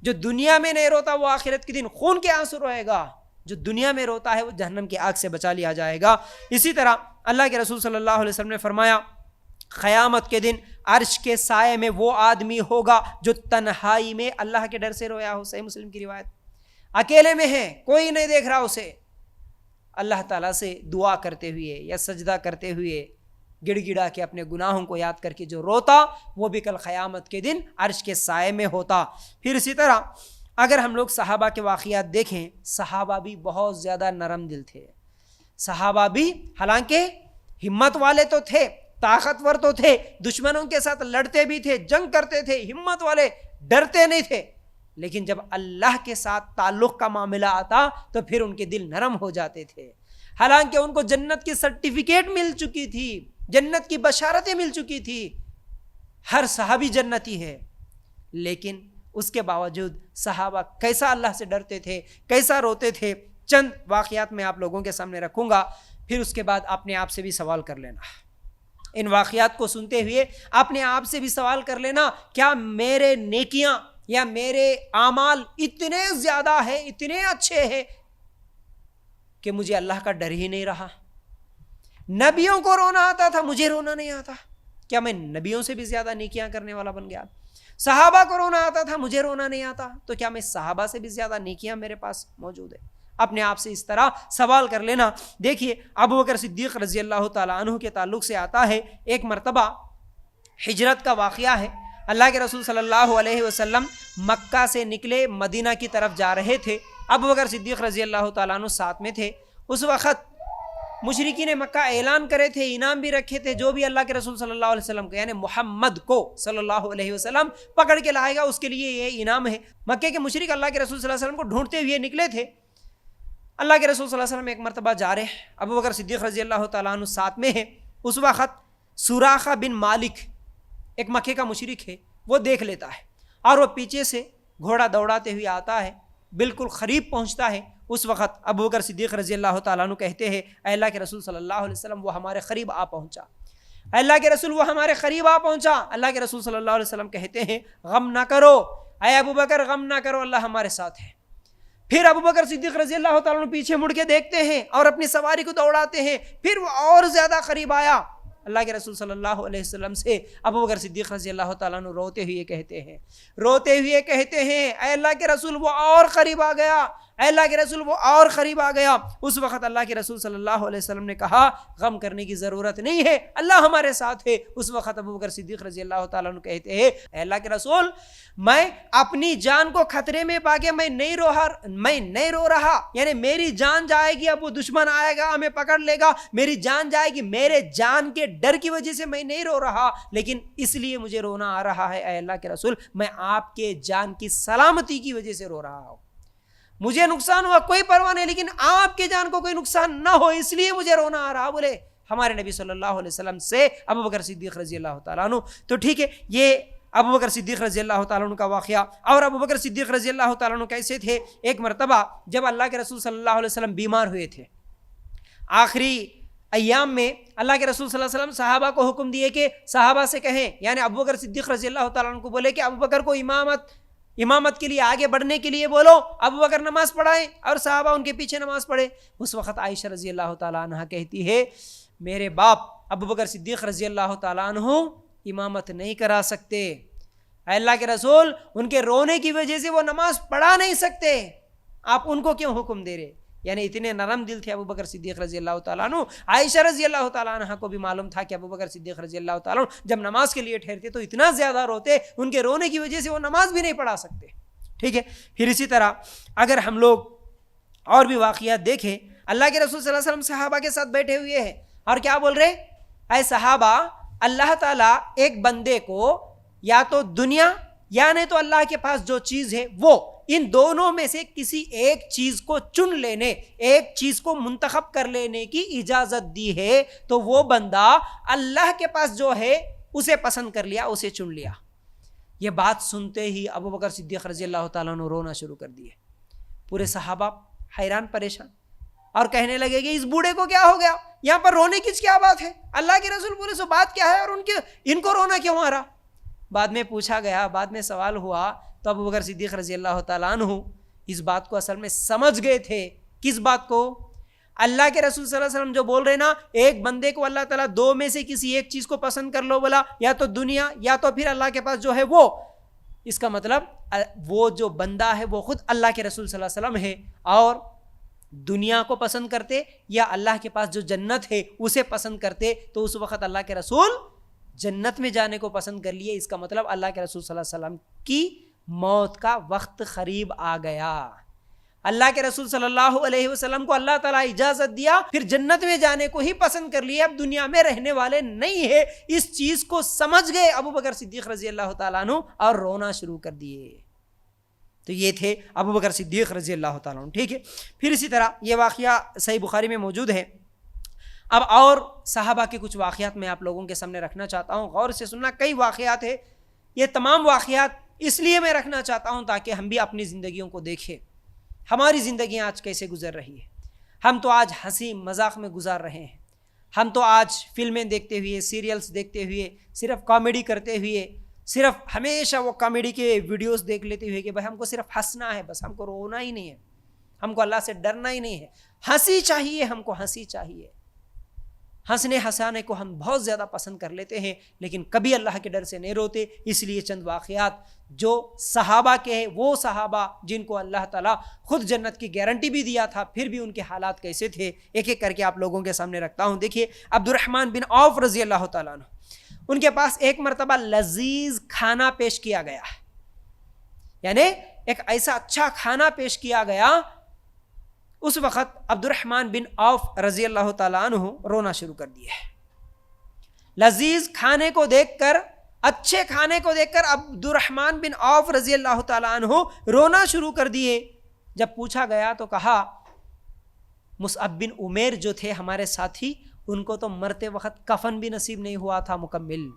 [SPEAKER 1] جو دنیا میں نہیں روتا وہ آخرت کے دن خون کے آنسو روئے گا. جو دنیا میں روتا ہے وہ جہنم کی آگ سے بچا لیا جائے گا. اسی طرح اللہ کے رسول صلی اللہ علیہ وسلم نے فرمایا قیامت کے دن عرش کے سائے میں وہ آدمی ہوگا جو تنہائی میں اللہ کے ڈر سے رویا ہو. صحیح مسلم کی روایت. اکیلے میں ہے، کوئی نہیں دیکھ رہا اسے، اللہ تعالیٰ سے دعا کرتے ہوئے یا سجدہ کرتے ہوئے گڑ گڑا کے اپنے گناہوں کو یاد کر کے جو روتا وہ بھی کل قیامت کے دن عرش کے سائے میں ہوتا. پھر اسی طرح اگر ہم لوگ صحابہ کے واقعات دیکھیں، صحابہ بھی بہت زیادہ نرم دل تھے. صحابہ بھی حالانکہ ہمت والے تو تھے، طاقتور تو تھے، دشمنوں کے ساتھ لڑتے بھی تھے، جنگ کرتے تھے، ہمت والے، ڈرتے نہیں تھے، لیکن جب اللہ کے ساتھ تعلق کا معاملہ آتا تو پھر ان کے دل نرم ہو جاتے تھے. حالانکہ ان کو جنت کی سرٹیفکیٹ مل چکی تھی، جنت کی بشارتیں مل چکی تھی، ہر صحابی جنتی ہے، لیکن اس کے باوجود صحابہ کیسا اللہ سے ڈرتے تھے، کیسا روتے تھے. چند واقعات میں آپ لوگوں کے سامنے رکھوں گا، پھر اس کے بعد اپنے آپ سے بھی سوال کر لینا. ان واقعات کو سنتے ہوئے اپنے آپ سے بھی سوال کر لینا، کیا میرے نیکیاں یا میرے اعمال اتنے زیادہ ہیں، اتنے اچھے ہیں کہ مجھے اللہ کا ڈر ہی نہیں رہا؟ نبیوں کو رونا آتا تھا، مجھے رونا نہیں آتا. کیا میں نبیوں سے بھی زیادہ نیکیاں کرنے والا بن گیا؟ صحابہ کو رونا آتا تھا، مجھے رونا نہیں آتا، تو کیا میں صحابہ سے بھی زیادہ نیکیاں میرے پاس موجود ہے؟ اپنے آپ سے اس طرح سوال کر لینا. دیکھیے ابو بکر صدیق رضی اللہ تعالیٰ عنہ کے تعلق سے آتا ہے، ایک مرتبہ ہجرت کا واقعہ ہے. اللہ کے رسول صلی اللہ علیہ وسلم مکہ سے نکلے، مدینہ کی طرف جا رہے تھے. ابو بکر صدیق رضی اللہ تعالیٰ عنہ ساتھ میں تھے. اس وقت مشرکین مکہ اعلان کرے تھے، انعام بھی رکھے تھے، جو بھی اللہ کے رسول صلی اللہ علیہ وسلم کو یعنی محمد کو صلی اللہ علیہ وسلم پکڑ کے لائے گا، اس کے لیے یہ انعام ہے. مکے کے مشرک اللہ کے رسول صلی اللہ علیہ وسلم کو ڈھونڈتے ہوئے نکلے تھے. اللہ کے رسول صلی اللہ علیہ وسلم ایک مرتبہ جا رہے، ابو بکر صدیق رضی اللہ تعالیٰ عنہ ساتھ میں ہے. اس وقت سراخہ بن مالک ایک مکے کا مشرک ہے، وہ دیکھ لیتا ہے اور وہ پیچھے سے گھوڑا دوڑاتے ہوئے آتا ہے، بالکل قریب پہنچتا ہے. اس وقت ابو بکر صدیق رضی اللہ تعالیٰ عنہ کہتے ہیں، اے اللہ کے رسول صلی اللہ علیہ وسلم، وہ ہمارے قریب آ پہنچا. اے اللہ کے رسول، وہ ہمارے قریب آ پہنچا. اللہ کے رسول صلی اللہ علیہ وسلم کہتے ہیں، غم نہ کرو اے ابو بکر، غم نہ کرو، اللہ ہمارے ساتھ ہے. پھر ابو بکر صدیق رضی اللہ تعالیٰ عنہ پیچھے مڑ کے دیکھتے ہیں اور اپنی سواری کو دوڑاتے ہیں. پھر وہ اور زیادہ قریب آیا. اللہ کے رسول صلی اللہ علیہ وسلم سے ابو بکر صدیق رضی اللہ تعالیٰ عنہ روتے ہوئے کہتے ہیں اے اللہ کے رسول، وہ اور قریب آ گیا، اے اللہ کے رسول، وہ اور قریب آ گیا. اس وقت اللہ کے رسول صلی اللہ علیہ وسلم نے کہا، غم کرنے کی ضرورت نہیں ہے، اللہ ہمارے ساتھ ہے. اس وقت ابو بکر صدیق رضی اللہ تعالیٰ عنہ کہتے ہیں، اے اللہ کے رسول، میں اپنی جان کو خطرے میں پا کے میں نہیں رو رہا، یعنی میری جان جائے گی، اب وہ دشمن آئے گا ہمیں پکڑ لے گا، میری جان جائے گی، میرے جان کے ڈر کی وجہ سے میں نہیں رو رہا، لیکن اس لیے مجھے رونا آ رہا ہے اے اللہ کے رسول، میں آپ کے جان کی سلامتی کی وجہ سے رو رہا ہوں. مجھے نقصان ہوا کوئی پرواہ نہیں، لیکن آپ کے جان کو کوئی نقصان نہ ہو اس لیے مجھے رونا آ رہا. بولے ہمارے نبی صلی اللہ علیہ وسلم سے ابو بکر صدیق رضی اللہ تعالیٰ عنہ. تو ٹھیک ہے، یہ ابو بکر صدیق رضی اللہ تعالیٰ عنہ کا واقعہ. اور ابو بکر صدیق رضی اللہ تعالیٰ عنہ کیسے تھے؟ ایک مرتبہ جب اللہ کے رسول صلی اللہ علیہ وسلم بیمار ہوئے تھے، آخری ایام میں اللہ کے رسول صلی اللہ علیہ وسلم صحابہ کو حکم دیے کہ صحابہ سے کہیں، یعنی ابو بکر صدیق رضی اللہ تعالیٰ عنہ کو بولے کہ ابو بکر کو امامت کے لیے آگے بڑھنے کے لیے بولو، ابو بکر نماز پڑھائیں اور صحابہ ان کے پیچھے نماز پڑھے. اس وقت عائشہ رضی اللہ تعالیٰ عنہ کہتی ہے، میرے باپ ابو بکر صدیق رضی اللہ تعالیٰ عنہ امامت نہیں کرا سکتے، اے اللہ کے رسول، ان کے رونے کی وجہ سے وہ نماز پڑھا نہیں سکتے، آپ ان کو کیوں حکم دے رہے؟ یعنی اتنے نرم دل تھے ابو بکر صدیق رضی اللہ تعالیٰ عنہ. عائشہ رضی اللہ تعالیٰ عنہ کو بھی معلوم تھا کہ ابو بکر صدیق رضی اللہ تعالیٰ عنہ جب نماز کے لیے ٹھہرتے تو اتنا زیادہ روتے، ان کے رونے کی وجہ سے وہ نماز بھی نہیں پڑھا سکتے. ٹھیک ہے، پھر اسی طرح اگر ہم لوگ اور بھی واقعات دیکھیں، اللہ کے رسول صلی اللہ علیہ وسلم صحابہ کے ساتھ بیٹھے ہوئے ہیں اور کیا بول رہے؟ اے صحابہ، اللہ تعالیٰ ایک بندے کو یا تو دنیا یا نہیں تو اللہ کے پاس جو چیز ہے وہ، ان دونوں میں سے کسی ایک چیز کو چن لینے، ایک چیز کو منتخب کر لینے کی اجازت دی ہے، تو وہ بندہ اللہ کے پاس جو ہے اسے پسند کر لیا، اسے چن لیا. یہ بات سنتے ہی ابو بکر صدیق رضی اللہ تعالیٰ عنہ رونا شروع کر دیے. پورے صحابہ حیران پریشان اور کہنے لگے کہ اس بوڑھے کو کیا ہو گیا، یہاں پر رونے کی کیا بات ہے؟ اللہ کے رسول بولے سو بات کیا ہے اور ان کو رونا کیوں آ رہا؟ بعد میں پوچھا گیا، بعد میں سوال ہوا تو ابو بکر صدیق رضی اللہ تعالیٰ عنہ اس بات کو اصل میں سمجھ گئے تھے. کس بات کو؟ اللہ کے رسول صلی اللہ علیہ وسلم جو بول رہے نا، ایک بندے کو اللہ تعالیٰ دو میں سے کسی ایک چیز کو پسند کر لو، بولا یا تو دنیا یا تو پھر اللہ کے پاس جو ہے وہ. اس کا مطلب وہ جو بندہ ہے وہ خود اللہ کے رسول صلی اللہ علیہ وسلم ہے، اور دنیا کو پسند کرتے یا اللہ کے پاس جو جنت ہے اسے پسند کرتے تو اس وقت اللہ کے رسول جنت میں جانے کو پسند کر لیے. اس کا مطلب اللہ کے رسول صلی اللہ علیہ وسلم کی موت کا وقت قریب آ گیا. اللہ کے رسول صلی اللہ علیہ وسلم کو اللہ تعالیٰ اجازت دیا, پھر جنت میں جانے کو ہی پسند کر لیے, اب دنیا میں رہنے والے نہیں ہے. اس چیز کو سمجھ گئے ابو بکر صدیق رضی اللہ تعالیٰ عنہ اور رونا شروع کر دیے. تو یہ تھے ابو بکر صدیق رضی اللہ تعالیٰ عنہ. ٹھیک ہے, پھر اسی طرح یہ واقعہ صحیح بخاری میں موجود ہے. اب اور صحابہ کے کچھ واقعات میں آپ لوگوں کے سامنے رکھنا چاہتا ہوں, غور سے سننا. کئی واقعات ہیں, یہ تمام واقعات اس لیے میں رکھنا چاہتا ہوں تاکہ ہم بھی اپنی زندگیوں کو دیکھیں. ہماری زندگیاں آج کیسے گزر رہی ہے. ہم تو آج ہنسی مذاق میں گزار رہے ہیں. ہم تو آج فلمیں دیکھتے ہوئے, سیریلز دیکھتے ہوئے, صرف کامیڈی کرتے ہوئے, صرف ہمیشہ وہ کامیڈی کے ویڈیوز دیکھ لیتے ہوئے کہ بھائی ہم کو صرف ہنسنا ہے, بس ہم کو رونا ہی نہیں ہے, ہم کو اللہ سے ڈرنا ہی نہیں ہے. ہنسی چاہیے, ہم کو ہنسی چاہیے. ہنسنے ہنسانے کو ہم بہت زیادہ پسند کر لیتے ہیں, لیکن کبھی اللہ کے ڈر سے نہیں روتے. اس لیے چند واقعات جو صحابہ کے ہیں, وہ صحابہ جن کو اللہ تعالیٰ خود جنت کی گارنٹی بھی دیا تھا, پھر بھی ان کے حالات کیسے تھے, ایک ایک کر کے آپ لوگوں کے سامنے رکھتا ہوں. دیکھیے, عبد الرحمن بن عوف رضی اللہ تعالیٰ عنہ, ان کے پاس ایک مرتبہ لذیذ کھانا پیش کیا گیا, یعنی ایک ایسا اچھا کھانا پیش کیا گیا. اس وقت عبد الرحمن بن عوف رضی اللہ تعالیٰ عنہ رونا شروع کر دیے. لذیذ کھانے کو دیکھ کر, اچھے کھانے کو دیکھ کر عبد الرحمن بن عوف رضی اللہ تعالیٰ عنہ رونا شروع کر دیے. جب پوچھا گیا تو کہا, مصعب بن عمیر جو تھے ہمارے ساتھی, ان کو تو مرتے وقت کفن بھی نصیب نہیں ہوا تھا مکمل.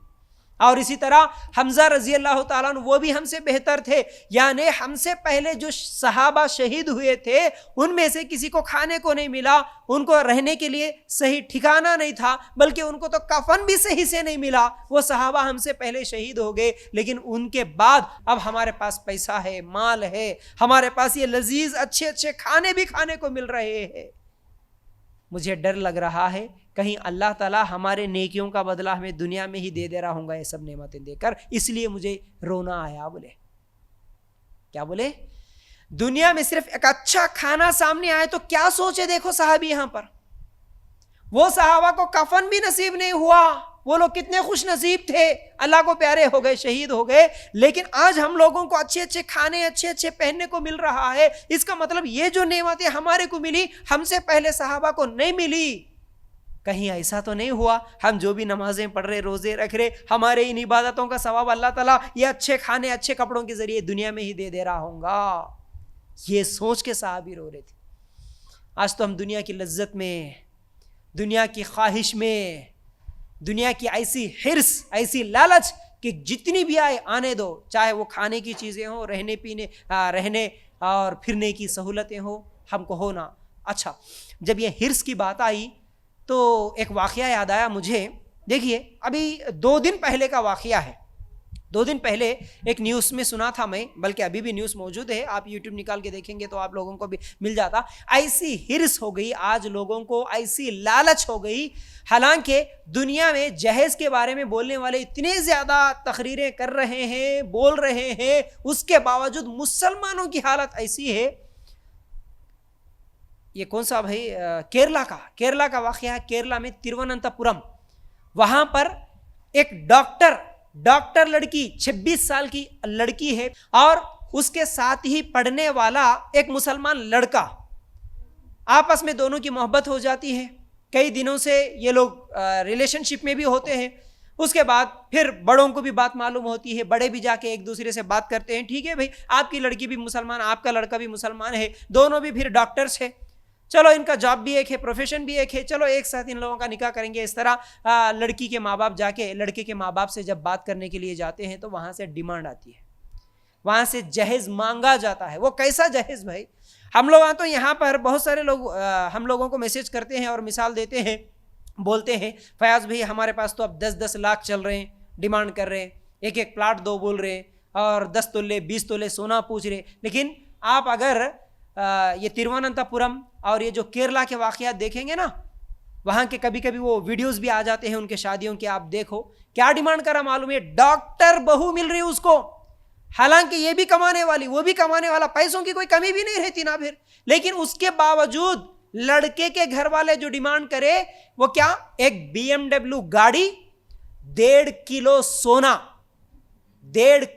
[SPEAKER 1] اور اسی طرح حمزہ رضی اللہ تعالیٰ عنہ, وہ بھی ہم سے بہتر تھے, یعنی ہم سے پہلے جو صحابہ شہید ہوئے تھے ان میں سے کسی کو کھانے کو نہیں ملا, ان کو رہنے کے لیے صحیح ٹھکانہ نہیں تھا, بلکہ ان کو تو کفن بھی صحیح سے نہیں ملا. وہ صحابہ ہم سے پہلے شہید ہو گئے, لیکن ان کے بعد اب ہمارے پاس پیسہ ہے, مال ہے, ہمارے پاس یہ لذیذ اچھے اچھے کھانے بھی کھانے کو مل رہے ہیں. مجھے ڈر لگ رہا ہے کہیں اللہ تعالیٰ ہمارے نیکیوں کا بدلہ ہمیں دنیا میں ہی دے رہا ہوں گا یہ سب نعمتیں دے کر, اس لیے مجھے رونا آیا. بولے کیا, بولے دنیا میں صرف ایک اچھا کھانا سامنے آئے تو کیا سوچے. دیکھو صحابی یہاں پر, وہ صحابہ کو کفن بھی نصیب نہیں ہوا, وہ لوگ کتنے خوش نصیب تھے, اللہ کو پیارے ہو گئے, شہید ہو گئے. لیکن آج ہم لوگوں کو اچھے اچھے کھانے, اچھے اچھے پہننے کو مل رہا ہے. اس کا مطلب یہ جو نعمتیں ہمارے کو ملی, ہم سے پہلے صحابہ کو نہیں ملی. کہیں ایسا تو نہیں ہوا ہم جو بھی نمازیں پڑھ رہے, روزے رکھ رہے, ہمارے ان عبادتوں کا ثواب اللہ تعالیٰ یہ اچھے کھانے, اچھے کپڑوں کے ذریعے دنیا میں ہی دے رہا ہوں گا. یہ سوچ کے صحابی رو رہے تھے. آج تو ہم دنیا کی لذت میں, دنیا کی خواہش میں, دنیا کی ایسی حرص, ایسی لالچ کہ جتنی بھی آئے آنے دو, چاہے وہ کھانے کی چیزیں ہوں, رہنے پینے, رہنے اور پھرنے کی سہولتیں ہوں, ہم کو ہونا. اچھا, جب یہ حرص کی بات آئی تو ایک واقعہ یاد آیا مجھے. دیکھیے, ابھی 2 دن پہلے کا واقعہ ہے. 2 دن پہلے ایک نیوز میں سنا تھا میں, بلکہ ابھی بھی نیوز موجود ہے, آپ یوٹیوب نکال کے دیکھیں گے تو آپ لوگوں کو بھی مل جاتا. ایسی حرص ہو گئی آج لوگوں کو, ایسی لالچ ہو گئی. حالانکہ دنیا میں جہیز کے بارے میں بولنے والے اتنے زیادہ تقریریں کر رہے ہیں, بول رہے ہیں, اس کے باوجود مسلمانوں کی حالت ایسی ہے. یہ کون سا بھائی, کیرلا کا واقعہ ہے. کیرلا میں ترووننتپورم, وہاں پر ایک ڈاکٹر لڑکی, 26 سال کی لڑکی ہے, اور اس کے ساتھ ہی پڑھنے والا ایک مسلمان لڑکا. آپس میں دونوں کی محبت ہو جاتی ہے. کئی دنوں سے یہ لوگ ریلیشن شپ میں بھی ہوتے ہیں. اس کے بعد پھر بڑوں کو بھی بات معلوم ہوتی ہے, بڑے بھی جا کے ایک دوسرے سے بات کرتے ہیں, ٹھیک ہے بھائی آپ کی لڑکی بھی مسلمان, آپ کا لڑکا بھی مسلمان ہے, دونوں بھی پھر ڈاکٹرز ہے, چلو ان کا جاب بھی ایک ہے, پروفیشن بھی ایک ہے, چلو ایک ساتھ ان لوگوں کا نکاح کریں گے. اس طرح لڑکی کے ماں باپ جا کے لڑکے کے ماں باپ سے جب بات کرنے کے لیے جاتے ہیں تو وہاں سے ڈیمانڈ آتی ہے, وہاں سے جہیز مانگا جاتا ہے. وہ کیسا جہیز بھائی, ہم لوگ تو یہاں پر بہت سارے لوگ ہم لوگوں کو میسج کرتے ہیں اور مثال دیتے ہیں, بولتے ہیں فیاض بھائی ہمارے پاس تو اب 10-10 لاکھ چل رہے ہیں, ڈیمانڈ کر رہے ہیں, ایک پلاٹ دو بول رہے ہیں, اور 10 تولے 20 تولے سونا پوچھ رہے. لیکن آپ اگر یہ ترووننتپورم اور یہ جو کیرلا کے واقعات دیکھیں گے نا, وہاں کے کبھی کبھی وہ ویڈیوز بھی آ جاتے ہیں ان کے شادیوں کے, آپ دیکھو کیا ڈیمانڈ کرا معلوم ہے, ڈاکٹر بہو مل رہی اس کو. حالانکہ یہ بھی کمانے والی, وہ بھی کمانے والا, پیسوں کی کوئی کمی بھی نہیں رہتی نا پھر. لیکن اس کے باوجود لڑکے کے گھر والے جو ڈیمانڈ کرے وہ کیا, ایک BMW گاڑی, 1.5 کلو سونا, 1.5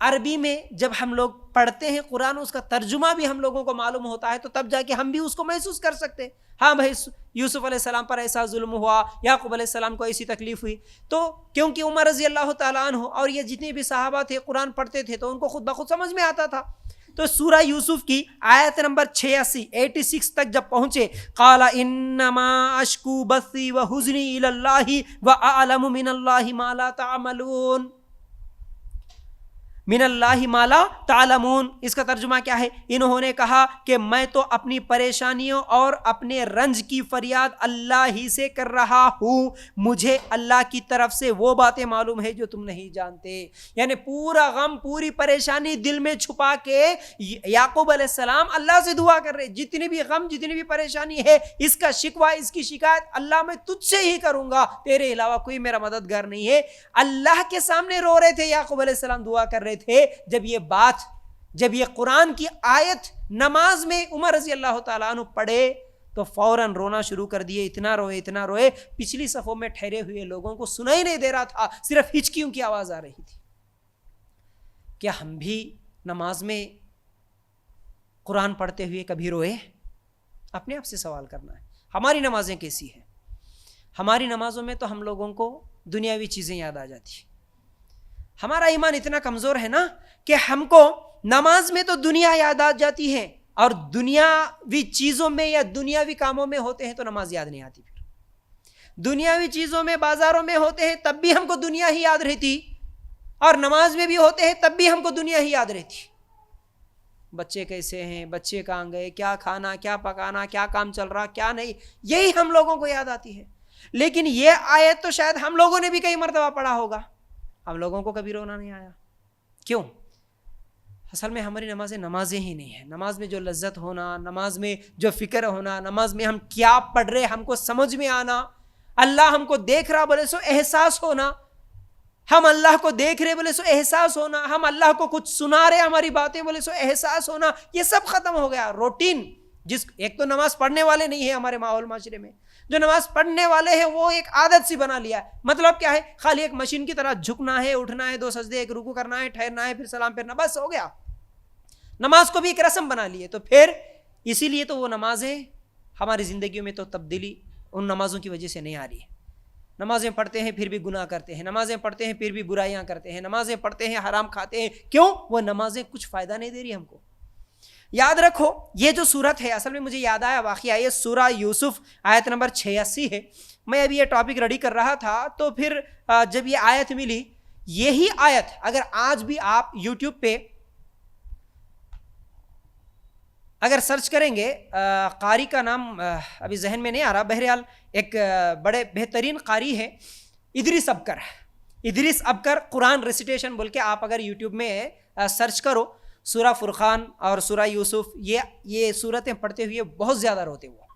[SPEAKER 1] عربی میں جب ہم لوگ پڑھتے ہیں قرآن، اس کا ترجمہ بھی ہم لوگوں کو معلوم ہوتا ہے، تو تب جا کے ہم بھی اس کو محسوس کر سکتے ہیں. ہاں بھائی یوسف علیہ السلام پر ایسا ظلم ہوا، یعقوب علیہ السلام کو ایسی تکلیف ہوئی، تو کیونکہ عمر رضی اللہ تعالیٰ عنہ اور یہ جتنے بھی صحابہ تھے قرآن پڑھتے تھے تو ان کو خود بخود سمجھ میں آتا تھا. تو سورہ یوسف کی آیت نمبر 86 تک جب پہنچے، قال انما اشکو بثی وحزنی الی اللہ واعلم من اللہ ما لا تعملون، من اللہ ما لا تعلمون، اس کا ترجمہ کیا ہے؟ انہوں نے کہا کہ میں تو اپنی پریشانیوں اور اپنے رنج کی فریاد اللہ ہی سے کر رہا ہوں، مجھے اللہ کی طرف سے وہ باتیں معلوم ہے جو تم نہیں جانتے. یعنی پورا غم، پوری پریشانی دل میں چھپا کے یعقوب علیہ السلام اللہ سے دعا کر رہے، جتنی بھی غم، جتنی بھی پریشانی ہے، اس کا شکوہ، اس کی شکایت اللہ میں تجھ سے ہی کروں گا، تیرے علاوہ کوئی میرا مددگار نہیں ہے. اللہ کے سامنے رو رہے تھے یعقوب علیہ السلام، دعا کر رہے تھے. جب یہ قرآن کی آیت نماز میں عمر رضی اللہ تعالیٰ عنہ پڑھے تو فوراً رونا شروع کر دیے. اتنا روئے پچھلی صفوں میں ٹھہرے ہوئے لوگوں کو سنائی نہیں دے رہا تھا، صرف ہچکیوں کی آواز آ رہی تھی. کیا ہم بھی نماز میں قرآن پڑھتے ہوئے کبھی روئے؟ اپنے آپ سے سوال کرنا ہے. ہماری نمازیں کیسی ہیں؟ ہماری نمازوں میں تو ہم لوگوں کو دنیاوی چیزیں یاد آ جاتی ہیں. ہمارا ایمان اتنا کمزور ہے نا کہ ہم کو نماز میں تو دنیا یاد آ جاتی ہے، اور دنیاوی چیزوں میں یا دنیاوی کاموں میں ہوتے ہیں تو نماز یاد نہیں آتی. پھر دنیاوی چیزوں میں، بازاروں میں ہوتے ہیں تب بھی ہم کو دنیا ہی یاد رہتی، اور نماز میں بھی ہوتے ہیں تب بھی ہم کو دنیا ہی یاد رہتی. بچے کیسے ہیں، بچے کہاں گئے، کیا کھانا، کیا پکانا، کیا کام چل رہا، کیا نہیں، یہی ہم لوگوں کو یاد آتی ہے. لیکن یہ آیت تو شاید ہم لوگوں نے بھی کئی مرتبہ پڑھا ہوگا، ہم لوگوں کو کبھی رونا نہیں آیا. کیوں؟ اصل میں ہماری نمازیں ہی نہیں ہیں. نماز میں جو لذت ہونا، نماز میں جو فکر ہونا، نماز میں ہم کیا پڑھ رہے ہم کو سمجھ میں آنا، اللہ ہم کو دیکھ رہا بولے سو احساس ہونا، ہم اللہ کو دیکھ رہے بولے سو احساس ہونا، ہم اللہ کو کچھ سنا رہے ہماری باتیں بولے سو احساس ہونا، یہ سب ختم ہو گیا. روٹین، ایک تو نماز پڑھنے والے نہیں ہیں ہمارے ماحول معاشرے میں، جو نماز پڑھنے والے ہیں وہ ایک عادت سی بنا لیا ہے. مطلب کیا ہے؟ خالی ایک مشین کی طرح جھکنا ہے، اٹھنا ہے، 2 سجدے، 1 رکوع کرنا ہے، ٹھہرنا ہے، پھر سلام پھرنا، بس ہو گیا. نماز کو بھی ایک رسم بنا لی ہے. تو پھر اسی لیے تو وہ نمازیں ہماری زندگیوں میں تو تبدیلی ان نمازوں کی وجہ سے نہیں آ رہی ہے. نمازیں پڑھتے ہیں پھر بھی گناہ کرتے ہیں، نمازیں پڑھتے ہیں پھر بھی برائیاں کرتے ہیں، نمازیں پڑھتے ہیں حرام کھاتے ہیں. کیوں؟ وہ نمازیں کچھ فائدہ نہیں دے رہی ہم کو. یاد رکھو یہ جو سورت ہے، اصل میں مجھے یاد آیا واقعہ، یہ سورہ یوسف آیت نمبر 86 ہے. میں ابھی یہ ٹاپک ریڈی کر رہا تھا تو پھر جب یہ آیت ملی، یہی آیت اگر آج بھی آپ یوٹیوب پہ اگر سرچ کریں گے، قاری کا نام ابھی ذہن میں نہیں آ رہا، بہرحال ایک بڑے بہترین قاری ہے، ادریس ابکر قرآن ریسیٹیشن بول کے آپ اگر یوٹیوب میں سرچ کرو، سورہ فرقان اور سورہ یوسف، یہ سورتیں پڑھتے ہوئے بہت زیادہ روتے وہ.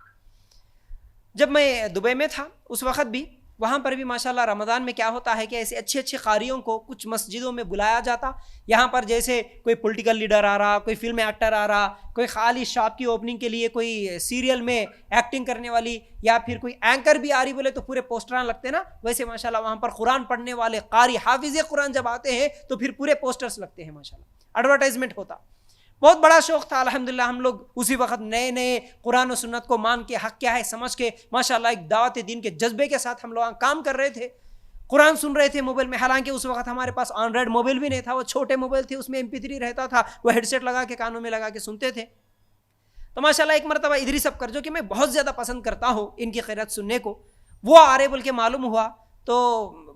[SPEAKER 1] جب میں دبئی میں تھا اس وقت بھی، وہاں پر بھی ماشاءاللہ رمضان میں کیا ہوتا ہے کہ ایسے اچھے قاریوں کو کچھ مسجدوں میں بلایا جاتا. یہاں پر جیسے کوئی پولیٹیکل لیڈر آ رہا، کوئی فلم ایکٹر آ رہا، کوئی خالی شاپ کی اوپننگ کے لیے کوئی سیریل میں ایکٹنگ کرنے والی، یا پھر کوئی اینکر بھی آ رہی بولے تو پورے پوسٹران لگتے نا، ویسے ماشاءاللہ وہاں پر قرآن پڑھنے والے قاری حافظ قرآن جب آتے ہیں تو پھر پورے پوسٹرز لگتے ہیں ماشاءاللہ، ایڈورٹائزمنٹ ہوتا. بہت بڑا شوق تھا الحمدللہ. ہم لوگ اسی وقت نئے قرآن و سنت کو مان کے، حق کیا ہے سمجھ کے ماشاءاللہ ایک دعوت دین کے جذبے کے ساتھ ہم لوگ کام کر رہے تھے، قرآن سن رہے تھے موبائل میں. حالانکہ اس وقت ہمارے پاس اینڈرائڈ موبائل بھی نہیں تھا، وہ چھوٹے موبائل تھے، اس میں MP3 رہتا تھا، وہ ہیڈ سیٹ لگا کے کانوں میں لگا کے سنتے تھے. تو ماشاءاللہ ایک مرتبہ ادریس ابکر، جو کہ میں بہت زیادہ پسند کرتا ہوں ان کی قرات سننے کو، وہ آ رہے بول کے معلوم ہوا. تو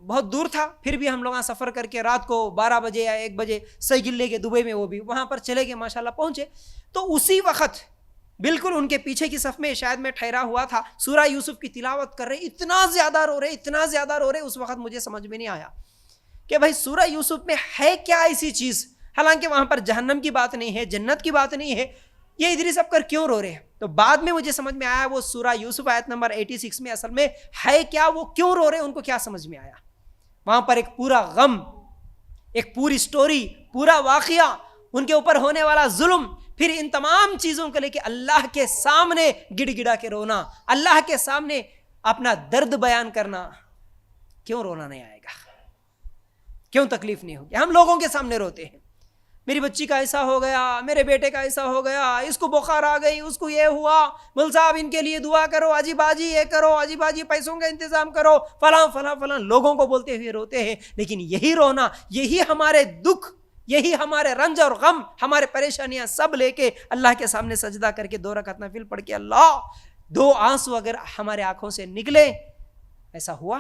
[SPEAKER 1] بہت دور تھا، پھر بھی ہم لوگ سفر کر کے رات کو 12 بجے یا 1 بجے سائیکل لے کے دبئی میں وہ بھی وہاں پر چلے گئے، ماشاءاللہ پہنچے. تو اسی وقت بالکل ان کے پیچھے کی صف میں شاید میں ٹھہرا ہوا تھا، سورہ یوسف کی تلاوت کر رہے، اتنا زیادہ رو رہے. اس وقت مجھے سمجھ میں نہیں آیا کہ بھائی سورہ یوسف میں ہے کیا ایسی چیز، حالانکہ وہاں پر جہنم کی بات نہیں ہے، جنت کی بات نہیں ہے، یہ ادریس ابکر کیوں رو رہے ہیں؟ تو بعد میں مجھے سمجھ میں آیا وہ سورہ یوسف آیت نمبر 86 میں اصل میں ہے کیا، وہ کیوں رو رہے ہیں، ان کو کیا سمجھ میں آیا. وہاں پر ایک پورا غم، ایک پوری سٹوری، پورا واقعہ، ان کے اوپر ہونے والا ظلم، پھر ان تمام چیزوں کو لے کے اللہ کے سامنے گڑ گڑا کے رونا، اللہ کے سامنے اپنا درد بیان کرنا. کیوں رونا نہیں آئے گا؟ کیوں تکلیف نہیں ہوگی؟ ہم لوگوں کے سامنے روتے ہیں، میری بچی کا ایسا ہو گیا، میرے بیٹے کا ایسا ہو گیا، اس کو بخار آ گئی، اس کو یہ ہوا، مول صاحب ان کے لیے دعا کرو، عجیب باجی یہ کرو، عجیب باجی پیسوں کا انتظام کرو، فلاں فلاں فلاں، لوگوں کو بولتے ہوئے روتے ہیں. لیکن یہی رونا، یہی ہمارے دکھ، یہی ہمارے رنج اور غم، ہمارے پریشانیاں سب لے کے اللہ کے سامنے سجدہ کر کے 2 رکعت نفل پڑھ کے اللہ 2 آنسو اگر ہمارے آنکھوں سے نکلے، ایسا ہوا؟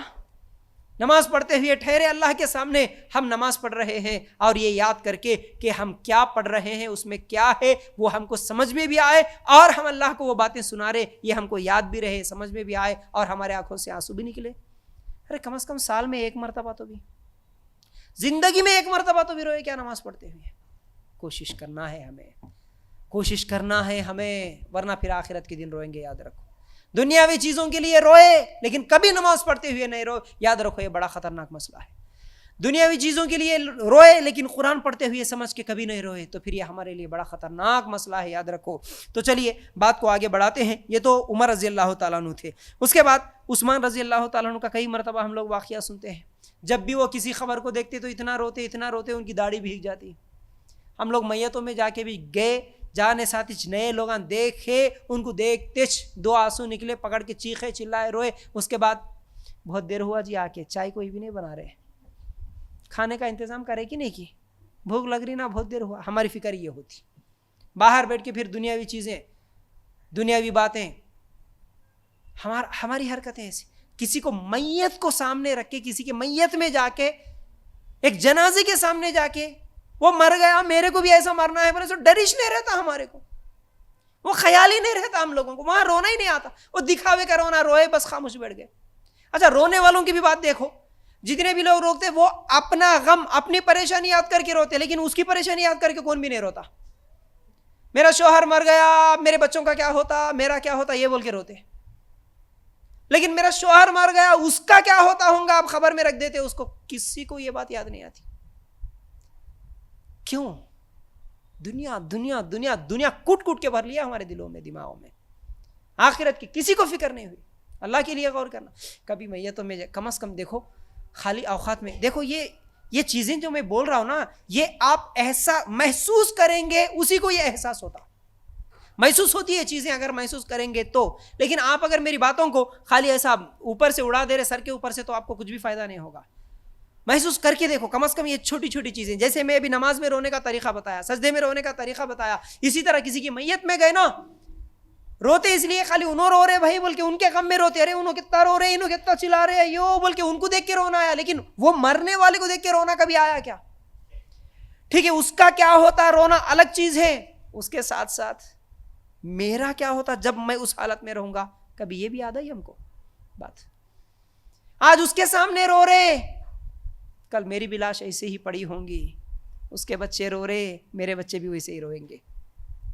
[SPEAKER 1] نماز پڑھتے ہوئے ٹھہرے اللہ کے سامنے، ہم نماز پڑھ رہے ہیں اور یہ یاد کر کے کہ ہم کیا پڑھ رہے ہیں، اس میں کیا ہے، وہ ہم کو سمجھ میں بھی آئے، اور ہم اللہ کو وہ باتیں سنا رہے، یہ ہم کو یاد بھی رہے، سمجھ میں بھی آئے، اور ہمارے آنکھوں سے آنسو بھی نکلے. ارے کم از کم سال میں 1 مرتبہ تو بھی، زندگی میں 1 مرتبہ تو بھی روئے کیا نماز پڑھتے ہوئے؟ کوشش کرنا ہے ہمیں، کوشش کرنا ہے ہمیں، ورنہ پھر آخرت کے دن روئیں گے. یاد رکھو، دنیاوی چیزوں کے لیے روئے لیکن کبھی نماز پڑھتے ہوئے نہیں روئے، یاد رکھو یہ بڑا خطرناک مسئلہ ہے. دنیاوی چیزوں کے لیے روئے لیکن قرآن پڑھتے ہوئے سمجھ کے کبھی نہیں روئے، تو پھر یہ ہمارے لیے بڑا خطرناک مسئلہ ہے، یاد رکھو. تو چلیے بات کو آگے بڑھاتے ہیں. یہ تو عمر رضی اللہ تعالیٰ عنہ تھے. اس کے بعد عثمان رضی اللہ تعالیٰ عنہ کا کئی مرتبہ ہم لوگ واقعہ سنتے ہیں. جب بھی وہ کسی خبر کو دیکھتے تو اتنا روتے ان کی داڑھی بھیگ جاتی. ہم لوگ میتوں میں جا کے بھی گئے، جانے ساتھ نئے لوگ دیکھے، ان کو دیکھتے 2 آنسو نکلے، پکڑ کے چیخے چلائے روئے. اس کے بعد بہت دیر ہوا جی، آ کے چائے کوئی بھی نہیں بنا رہے، کھانے کا انتظام کرے کہ نہیں کی، بھوک لگ رہی نا، بہت دیر ہوا. ہماری فکر یہ ہوتی، باہر بیٹھ کے پھر دنیاوی چیزیں، دنیاوی باتیں، ہماری حرکتیں ایسی. کسی کو میت کو سامنے رکھ کے، کسی کے میت میں جا کے، ایک جنازے کے سامنے جا کے، وہ مر گیا میرے کو بھی ایسا مرنا ہے، بولے سو ڈرش نہیں رہتا ہمارے کو، وہ خیال ہی نہیں رہتا ہم لوگوں کو، وہاں رونا ہی نہیں آتا. وہ دکھاوے کا رونا، روئے بس خاموش بیٹھ گئے. اچھا رونے والوں کی بھی بات دیکھو، جتنے بھی لوگ روتے وہ اپنا غم، اپنی پریشانی یاد کر کے روتے، لیکن اس کی پریشانی یاد کر کے کون بھی نہیں روتا. میرا شوہر مر گیا، میرے بچوں کا کیا ہوتا، میرا کیا ہوتا، یہ بول کے روتے. لیکن میرا شوہر مر گیا، اس کا کیا ہوتا ہوگا آپ خبر میں رکھ دیتے اس کو. کسی کو یہ بات یاد نہیں آتی. کیوں؟ دنیا دنیا دنیا دنیا کوٹ کوٹ کے بھر لیا ہمارے دلوں میں، دماغوں میں. آخرت کی کسی کو فکر نہیں ہوئی. اللہ کے لیے غور کرنا. کبھی میتوں میں کم از کم دیکھو، خالی اوقات میں دیکھو، یہ چیزیں جو میں بول رہا ہوں نا، یہ آپ ایسا محسوس کریں گے، اسی کو یہ احساس ہوتا، محسوس ہوتی ہے چیزیں اگر محسوس کریں گے تو. لیکن آپ اگر میری باتوں کو خالی ایسا اوپر سے اڑا دے رہے سر کے اوپر سے، تو آپ کو کچھ بھی فائدہ نہیں ہوگا. محسوس کر کے دیکھو کم از کم یہ چھوٹی چھوٹی چیزیں. جیسے میں ابھی نماز میں رونے کا طریقہ بتایا، سجدے میں رونے کا طریقہ بتایا، اسی طرح کسی کی میت میں گئے نا، روتے اس لیے خالی انہوں رو رہے بھائی بول کے، ان کے غم میں روتے، ارے انہوں کتنا رو رہے، انہوں کتنا چلا رہے یو بول کے، ان کو دیکھ کے رونا آیا. لیکن وہ مرنے والے کو دیکھ کے رونا کبھی آیا کیا؟ ٹھیک ہے، اس کا کیا ہوتا رونا الگ چیز ہے، اس کے ساتھ ساتھ میرا کیا ہوتا جب میں اس حالت میں رہوں گا، کبھی یہ بھی یاد آئی ہم کو بات. آج اس کے سامنے رو رہے، کل میری بھی لاش ایسے ہی پڑی ہوں گی، اس کے بچے رو رہے، میرے بچے بھی ویسے ہی روئیں گے.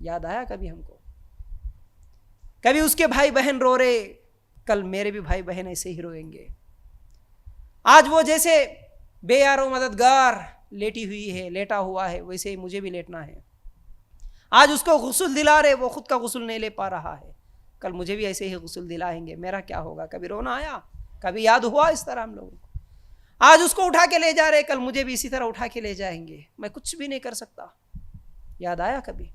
[SPEAKER 1] یاد آیا کبھی ہم کو؟ کبھی اس کے بھائی بہن رو رہے، کل میرے بھی بھائی بہن ایسے ہی روئیں گے. آج وہ جیسے بے یار و مددگار لیٹی ہوئی ہے، لیٹا ہوا ہے، ویسے ہی مجھے بھی لیٹنا ہے. آج اس کو غسل دلا رہے، وہ خود کا غسل نہیں لے پا رہا ہے، کل مجھے بھی ایسے ہی غسل دلائیں گے. میرا کیا ہوگا؟ کبھی رونا آیا؟ کبھی یاد ہوا اس طرح ہم لوگوں کو؟ آج اس کو اٹھا کے لے جا رہے، کل مجھے بھی اسی طرح اٹھا کے لے جائیں گے، میں کچھ بھی نہیں کر سکتا. یاد آیا کبھی؟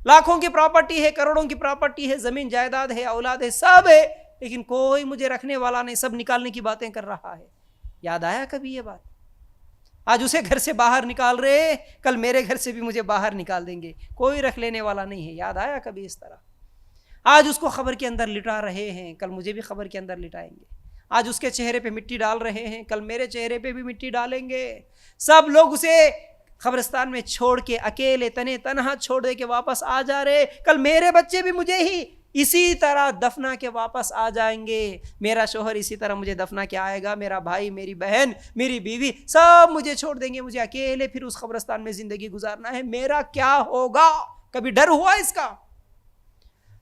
[SPEAKER 1] لاکھوں کی پراپرٹی ہے، کروڑوں کی پراپرٹی ہے، زمین جائیداد ہے، اولاد ہے، سب ہے، لیکن کوئی مجھے رکھنے والا نہیں، سب نکالنے کی باتیں کر رہا ہے. یاد آیا کبھی یہ بات؟ آج اسے گھر سے باہر نکال رہے، کل میرے گھر سے بھی مجھے باہر نکال دیں گے، کوئی رکھ لینے والا نہیں ہے. یاد آیا کبھی اس طرح؟ آج اس کو خبر کے اندر لٹا رہے ہیں، کل مجھے بھی خبر کے اندر لٹائیں گے. آج اس کے چہرے پہ مٹی ڈال رہے ہیں، کل میرے چہرے پہ بھی مٹی ڈالیں گے. سب لوگ اسے قبرستان میں چھوڑ کے اکیلے تنے تنہا چھوڑ دے کے واپس آ جا رہے، کل میرے بچے بھی مجھے ہی اسی طرح دفنا کے واپس آ جائیں گے. میرا شوہر اسی طرح مجھے دفنا کے آئے گا، میرا بھائی، میری بہن، میری بیوی، سب مجھے چھوڑ دیں گے، مجھے اکیلے پھر اس قبرستان میں زندگی گزارنا ہے. میرا کیا ہوگا؟ کبھی ڈر ہوا اس کا؟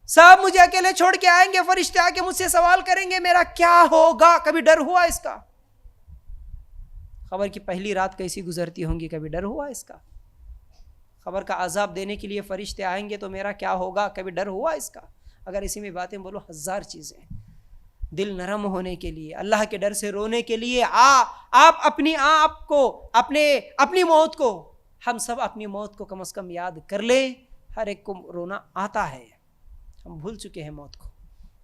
[SPEAKER 1] سب مجھے اکیلے چھوڑ کے آئیں گے، فرشتے آ کے مجھ سے سوال کریں گے، میرا کیا ہوگا؟ کبھی ڈر ہوا اس کا؟ خبر کی پہلی رات کیسی گزرتی ہوں گی، کبھی ڈر ہوا اس کا؟ خبر کا عذاب دینے کے لیے فرشتے آئیں گے تو میرا کیا ہوگا؟ کبھی ڈر ہوا اس کا؟ اگر اسی میں باتیں بولو، 1000 چیزیں. دل نرم ہونے کے لیے، اللہ کے ڈر سے رونے کے لیے، آپ اپنی آپ کو، اپنی موت کو ہم سب اپنی موت کو کم از کم یاد کر لیں. ہر ایک کو رونا آتا ہے, ہم بھول چکے ہیں موت کو,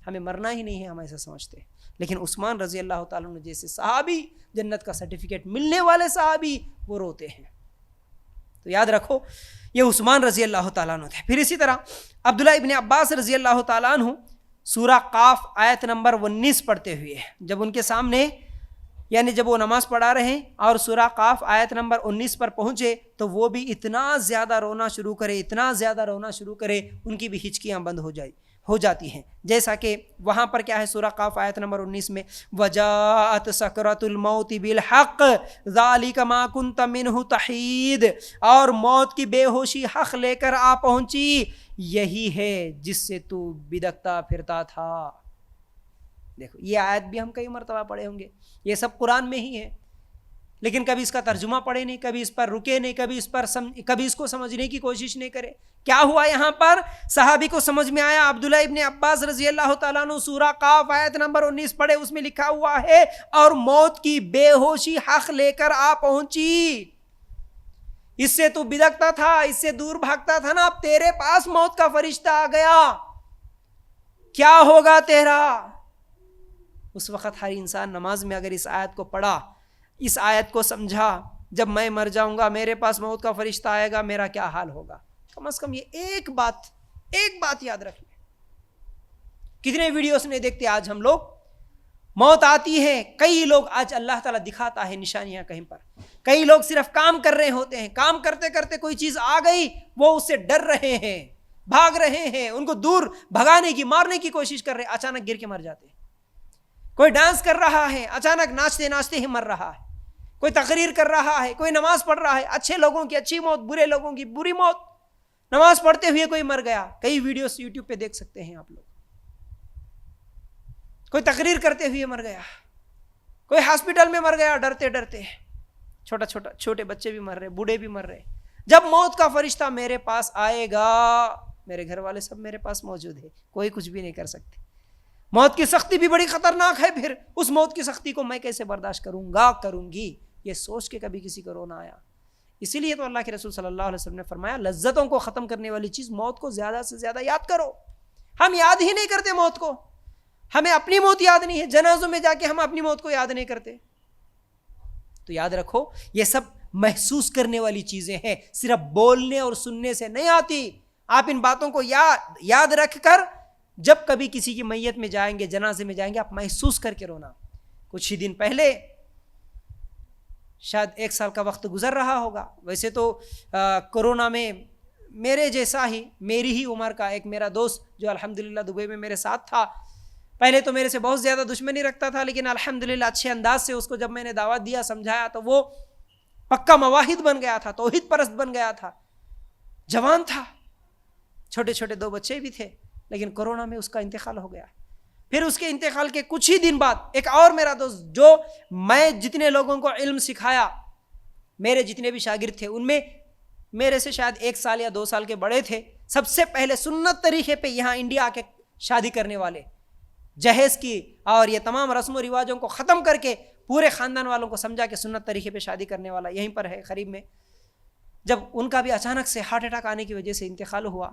[SPEAKER 1] ہمیں مرنا ہی نہیں ہے, ہم ایسا سمجھتے ہیں. لیکن عثمان رضی اللہ تعالیٰ عنہ جیسے صحابی, جنت کا سرٹیفکیٹ ملنے والے صحابی, وہ روتے ہیں. تو یاد رکھو یہ عثمان رضی اللہ تعالیٰ عنہ تھے. پھر اسی طرح عبداللہ ابن عباس رضی اللہ تعالیٰ عنہ سورہ قاف آیت نمبر 19 پڑھتے ہوئے, جب ان کے سامنے یعنی جب وہ نماز پڑھا رہے ہیں اور سورہ قاف آیت نمبر 19 پر پہنچے تو وہ بھی اتنا زیادہ رونا شروع کرے, اتنا زیادہ رونا شروع کرے, ان کی بھی ہچکیاں بند ہو جاتی ہیں. جیسا کہ وہاں پر کیا ہے سورہ قاف آیت نمبر 19 میں, وَجَاءَتْ سَكْرَةُ الْمَوْتِ بِالْحَقِّ ذَلِكَ مَا كُنْتَ مِنْهُ تَحِيدُ, اور موت کی بے ہوشی حق لے کر آ پہنچی, یہی ہے جس سے تو بدکتا پھرتا تھا. دیکھو یہ آیت بھی ہم کئی مرتبہ پڑھے ہوں گے, یہ سب قرآن میں ہی ہے, لیکن کبھی اس کا ترجمہ پڑھے نہیں, کبھی اس پر رکے نہیں, کبھی اس کو سمجھنے کی کوشش نہیں کرے. کیا ہوا یہاں پر؟ صحابی کو سمجھ میں آیا. عبداللہ ابن عباس رضی اللہ تعالیٰ عنہ سورہ قاف آیت نمبر 19 پڑھے, اس میں لکھا ہوا ہے اور موت کی بے ہوشی حق لے کر آ پہنچی. اس سے تو بدکتا تھا, اس سے دور بھاگتا تھا نا, اب تیرے پاس موت کا فرشتہ آ گیا, کیا ہوگا تیرا؟ اس وقت ہر انسان نماز میں اگر اس آیت کو پڑھا, اس آیت کو سمجھا, جب میں مر جاؤں گا میرے پاس موت کا فرشتہ آئے گا, میرا کیا حال ہوگا. کم از کم یہ ایک بات یاد رکھ لیں. کتنے ویڈیوز نہیں دیکھتے آج ہم لوگ, موت آتی ہے, کئی لوگ آج اللہ تعالیٰ دکھاتا ہے نشانیاں کہیں پر, کئی لوگ صرف کام کر رہے ہوتے ہیں, کام کرتے کرتے کوئی چیز آ گئی, وہ اس سے ڈر رہے ہیں, بھاگ رہے ہیں, ان کو دور بھگانے کی, مارنے کی کوشش کر رہے ہیں, اچانک گر کے مر جاتے ہیں. کوئی ڈانس کر رہا ہے, اچانک ناچتے ناچتے ہی مر رہا ہے. کوئی تقریر کر رہا ہے, کوئی نماز پڑھ رہا ہے, اچھے لوگوں کی اچھی موت, برے لوگوں کی بری موت, نماز پڑھتے ہوئے کوئی مر گیا. کئی ویڈیوز یوٹیوب پہ دیکھ سکتے ہیں آپ لوگ. کوئی تقریر کرتے ہوئے مر گیا, کوئی ہاسپٹل میں مر گیا ڈرتے ڈرتے, چھوٹے بچے بھی مر رہے, بوڑھے بھی مر رہے. جب موت کا فرشتہ میرے پاس آئے گا, میرے گھر والے سب میرے پاس موجود ہے, کوئی کچھ بھی نہیں کر سکتے. موت کی سختی بھی بڑی خطرناک ہے, پھر اس موت کی سختی کو میں کیسے برداشت کروں گی, یہ سوچ کے کبھی کسی کو رونا آیا. اسی لیے تو اللہ کے رسول صلی اللہ علیہ وسلم نے فرمایا, لذتوں کو ختم کرنے والی چیز موت کو زیادہ سے زیادہ یاد کرو. ہم یاد ہی نہیں کرتے موت کو, ہمیں اپنی موت یاد نہیں ہے, جنازوں میں جا کے ہم اپنی موت کو یاد نہیں کرتے. تو یاد رکھو یہ سب محسوس کرنے والی چیزیں ہیں, صرف بولنے اور سننے سے نہیں آتی. آپ ان باتوں کو یاد رکھ کر جب کبھی کسی کی میت میں جائیں گے, جنازے میں جائیں گے, آپ محسوس کر کے رونا. کچھ ہی دن پہلے, شاید 1 سال کا وقت گزر رہا ہوگا, ویسے تو کورونا میں میرے جیسا ہی, میری ہی عمر کا ایک میرا دوست جو الحمدللہ دبئی میں میرے ساتھ تھا, پہلے تو میرے سے بہت زیادہ دشمنی رکھتا تھا, لیکن الحمدللہ اچھے انداز سے اس کو جب میں نے دعوت دیا, سمجھایا, تو وہ پکا موحد بن گیا تھا, توحید پرست بن گیا تھا, جوان تھا, چھوٹے 2 بچے بھی تھے. لیکن کورونا میں اس کا انتقال ہو گیا. پھر اس کے انتقال کے کچھ ہی دن بعد ایک اور میرا دوست, جو میں جتنے لوگوں کو علم سکھایا, میرے جتنے بھی شاگرد تھے, ان میں میرے سے شاید 1 سال یا 2 سال کے بڑے تھے, سب سے پہلے سنت طریقے پہ یہاں انڈیا کے شادی کرنے والے, جہیز کی اور یہ تمام رسم و رواجوں کو ختم کر کے پورے خاندان والوں کو سمجھا کہ سنت طریقے پہ شادی کرنے والا یہیں پر ہے قریب میں. جب ان کا بھی اچانک سے ہارٹ اٹیک آنے کی وجہ سے انتقال ہوا,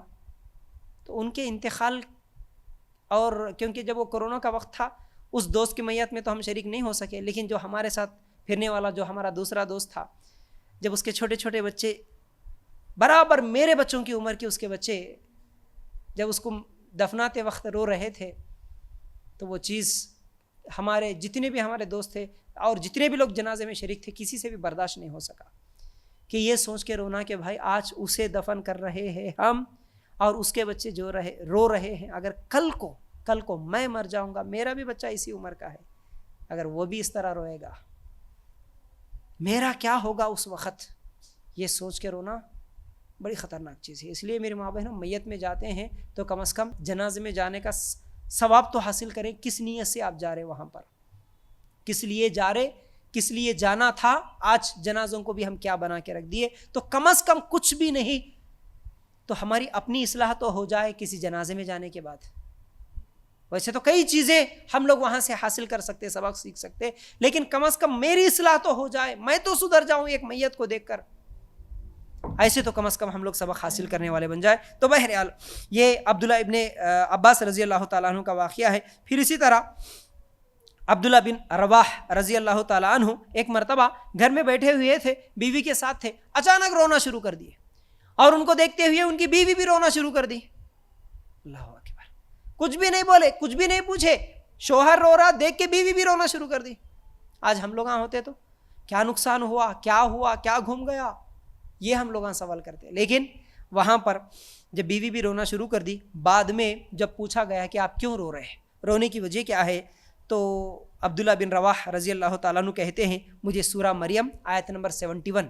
[SPEAKER 1] تو ان کے انتقال, اور کیونکہ جب وہ کورونا کا وقت تھا, اس دوست کی میت میں تو ہم شریک نہیں ہو سکے, لیکن جو ہمارے ساتھ پھرنے والا جو ہمارا دوسرا دوست تھا, جب اس کے چھوٹے بچے برابر میرے بچوں کی عمر کے اس کے بچے جب اس کو دفناتے وقت رو رہے تھے, تو وہ چیز ہمارے جتنے بھی ہمارے دوست تھے اور جتنے بھی لوگ جنازے میں شریک تھے, کسی سے بھی برداشت نہیں ہو سکا کہ یہ سوچ کے رونا کہ بھائی آج اسے دفن کر رہے ہیں ہم, اور اس کے بچے جو رو رہے ہیں, اگر کل کو میں مر جاؤں گا, میرا بھی بچہ اسی عمر کا ہے, اگر وہ بھی اس طرح روئے گا, میرا کیا ہوگا اس وقت. یہ سوچ کے رونا بڑی خطرناک چیز ہے. اس لیے میرے ماں بہنوں, میت میں جاتے ہیں تو کم از کم جنازے میں جانے کا ثواب تو حاصل کریں. کس نیت سے آپ جا رہے وہاں پر, کس لیے جا رہے, کس لیے جانا تھا. آج جنازوں کو بھی ہم کیا بنا کے رکھ دیے, تو کم از کم کچھ بھی نہیں تو ہماری اپنی اصلاح تو ہو جائے کسی جنازے میں جانے کے بعد. ویسے تو کئی چیزیں ہم لوگ وہاں سے حاصل کر سکتے, سبق سیکھ سکتے, لیکن کم از کم میری اصلاح تو ہو جائے, میں تو سدھر جاؤں ایک میت کو دیکھ کر. ایسے تو کم از کم ہم لوگ سبق حاصل کرنے والے بن جائے. تو بہرحال یہ عبداللہ ابن عباس رضی اللہ تعالیٰ عنہ کا واقعہ ہے. پھر اسی طرح عبداللہ بن رواح رضی اللہ تعالیٰ عنہ ایک مرتبہ گھر میں بیٹھے ہوئے تھے, بیوی کے ساتھ تھے, اچانک رونا شروع کر دیے اور ان کو دیکھتے ہوئے ان کی بیوی بھی رونا شروع کر دی. اللہ اکبر. کچھ بھی نہیں بولے, کچھ بھی نہیں پوچھے, شوہر رو رہا دیکھ کے بیوی بھی رونا شروع کر دی. آج ہم لوگ ہوتے تو کیا نقصان ہوا, کیا گھوم گیا, یہ ہم لوگ سوال کرتے ہیں. لیکن وہاں پر جب بیوی بھی رونا شروع کر دی, بعد میں جب پوچھا گیا کہ آپ کیوں رو رہے ہیں, رونے کی وجہ کیا ہے, تو عبداللہ بن رواح رضی اللہ تعالیٰ عنہ کہتے ہیں مجھے سورہ مریم آیت نمبر 71,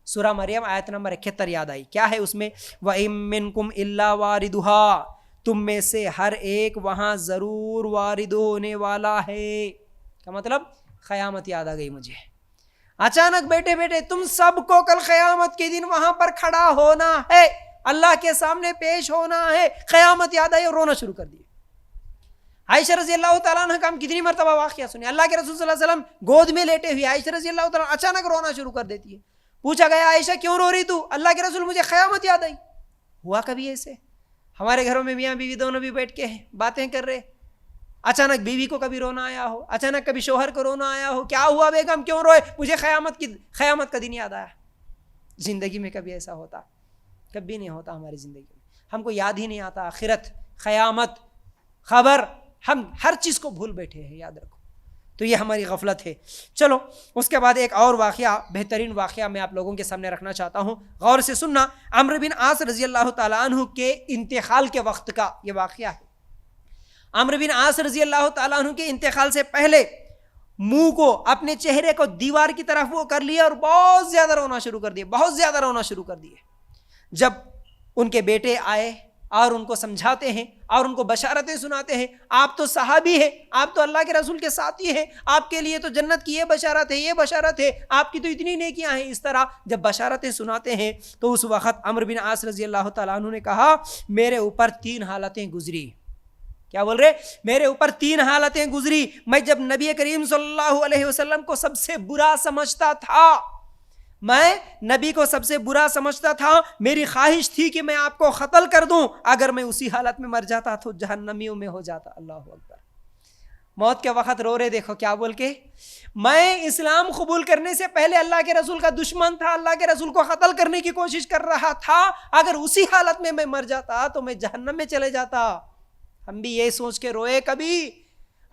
[SPEAKER 1] سورہ مریم آیت نمبر 71 یاد آئی. کیا ہے اس میں؟ وَإِن مِّنكُمْ إِلَّا وَارِدُهَا, تم میں سے ہر ایک وہاں ضرور وارد ہونے والا ہے. کا مطلب قیامت یاد آ گئی مجھے. اچانک بیٹھے بیٹھے تم سب کو کل قیامت کے دن وہاں پر کھڑا ہونا ہے, اللہ کے سامنے پیش ہونا ہے. قیامت یاد آئی اور رونا شروع کر دی. عائشہ رضی اللہ تعالیٰ عنہ کا ہم کتنی مرتبہ واقعہ سنے. اللہ کے رسول صلی اللہ علیہ وسلم گود میں لیٹے ہوئے, عائشہ رضی اللہ تعالیٰ اچانک رونا شروع کر دیتی ہے. پوچھا گیا عائشہ کیوں رو رہی تو؟ اللہ کے رسول مجھے قیامت یاد آئی. ہوا کبھی ایسے ہمارے گھروں میں میاں بیوی دونوں بھی بیٹھ کے ہیں, باتیں کر رہے, اچانک بیوی کو کبھی رونا آیا ہو, اچانک کبھی شوہر کو رونا آیا ہو, کیا ہوا بیگم کیوں روئے؟ مجھے قیامت کا دن یاد آیا. زندگی میں کبھی ایسا ہوتا؟ کبھی نہیں ہوتا ہماری زندگی میں. ہم کو یاد ہی نہیں آتا آخرت, قیامت, خبر, ہم ہر چیز کو بھول بیٹھے ہیں, یاد رکھو. تو یہ ہماری غفلت ہے. چلو اس کے بعد ایک اور واقعہ, بہترین واقعہ میں آپ لوگوں کے سامنے رکھنا چاہتا ہوں, غور سے سننا. عمرو بن عاص رضی اللہ تعالیٰ عنہ کے انتقال کے وقت کا یہ واقعہ ہے. عمرو بن عاص رضی اللہ تعالیٰ عنہ کے انتقال سے پہلے منہ کو, اپنے چہرے کو دیوار کی طرف وہ کر لیا اور بہت زیادہ رونا شروع کر دیے, بہت زیادہ رونا شروع کر دیے. جب ان کے بیٹے آئے اور ان کو سمجھاتے ہیں اور ان کو بشارتیں سناتے ہیں, آپ تو صحابی ہیں, آپ تو اللہ کے رسول کے ساتھی ہیں, آپ کے لیے تو جنت کی یہ بشارت ہے, یہ بشارت ہے, آپ کی تو اتنی نیکیاں ہیں. اس طرح جب بشارتیں سناتے ہیں تو اس وقت عمرو بن عاص رضی اللہ تعالیٰ عنہ نے کہا میرے اوپر 3 حالتیں گزری. کیا بول رہے؟ میرے اوپر 3 حالتیں گزری. میں جب نبی کریم صلی اللہ علیہ وسلم کو سب سے برا سمجھتا تھا, میں نبی کو سب سے برا سمجھتا تھا, میری خواہش تھی کہ میں آپ کو قتل کر دوں, اگر میں اسی حالت میں مر جاتا تو جہنمیوں میں ہو جاتا. اللہ اکبر. موت کے وقت رو رہے, دیکھو کیا بول کے, میں اسلام قبول کرنے سے پہلے اللہ کے رسول کا دشمن تھا, اللہ کے رسول کو قتل کرنے کی کوشش کر رہا تھا, اگر اسی حالت میں مر جاتا تو میں جہنم میں چلے جاتا. ہم بھی یہ سوچ کے روئے کبھی؟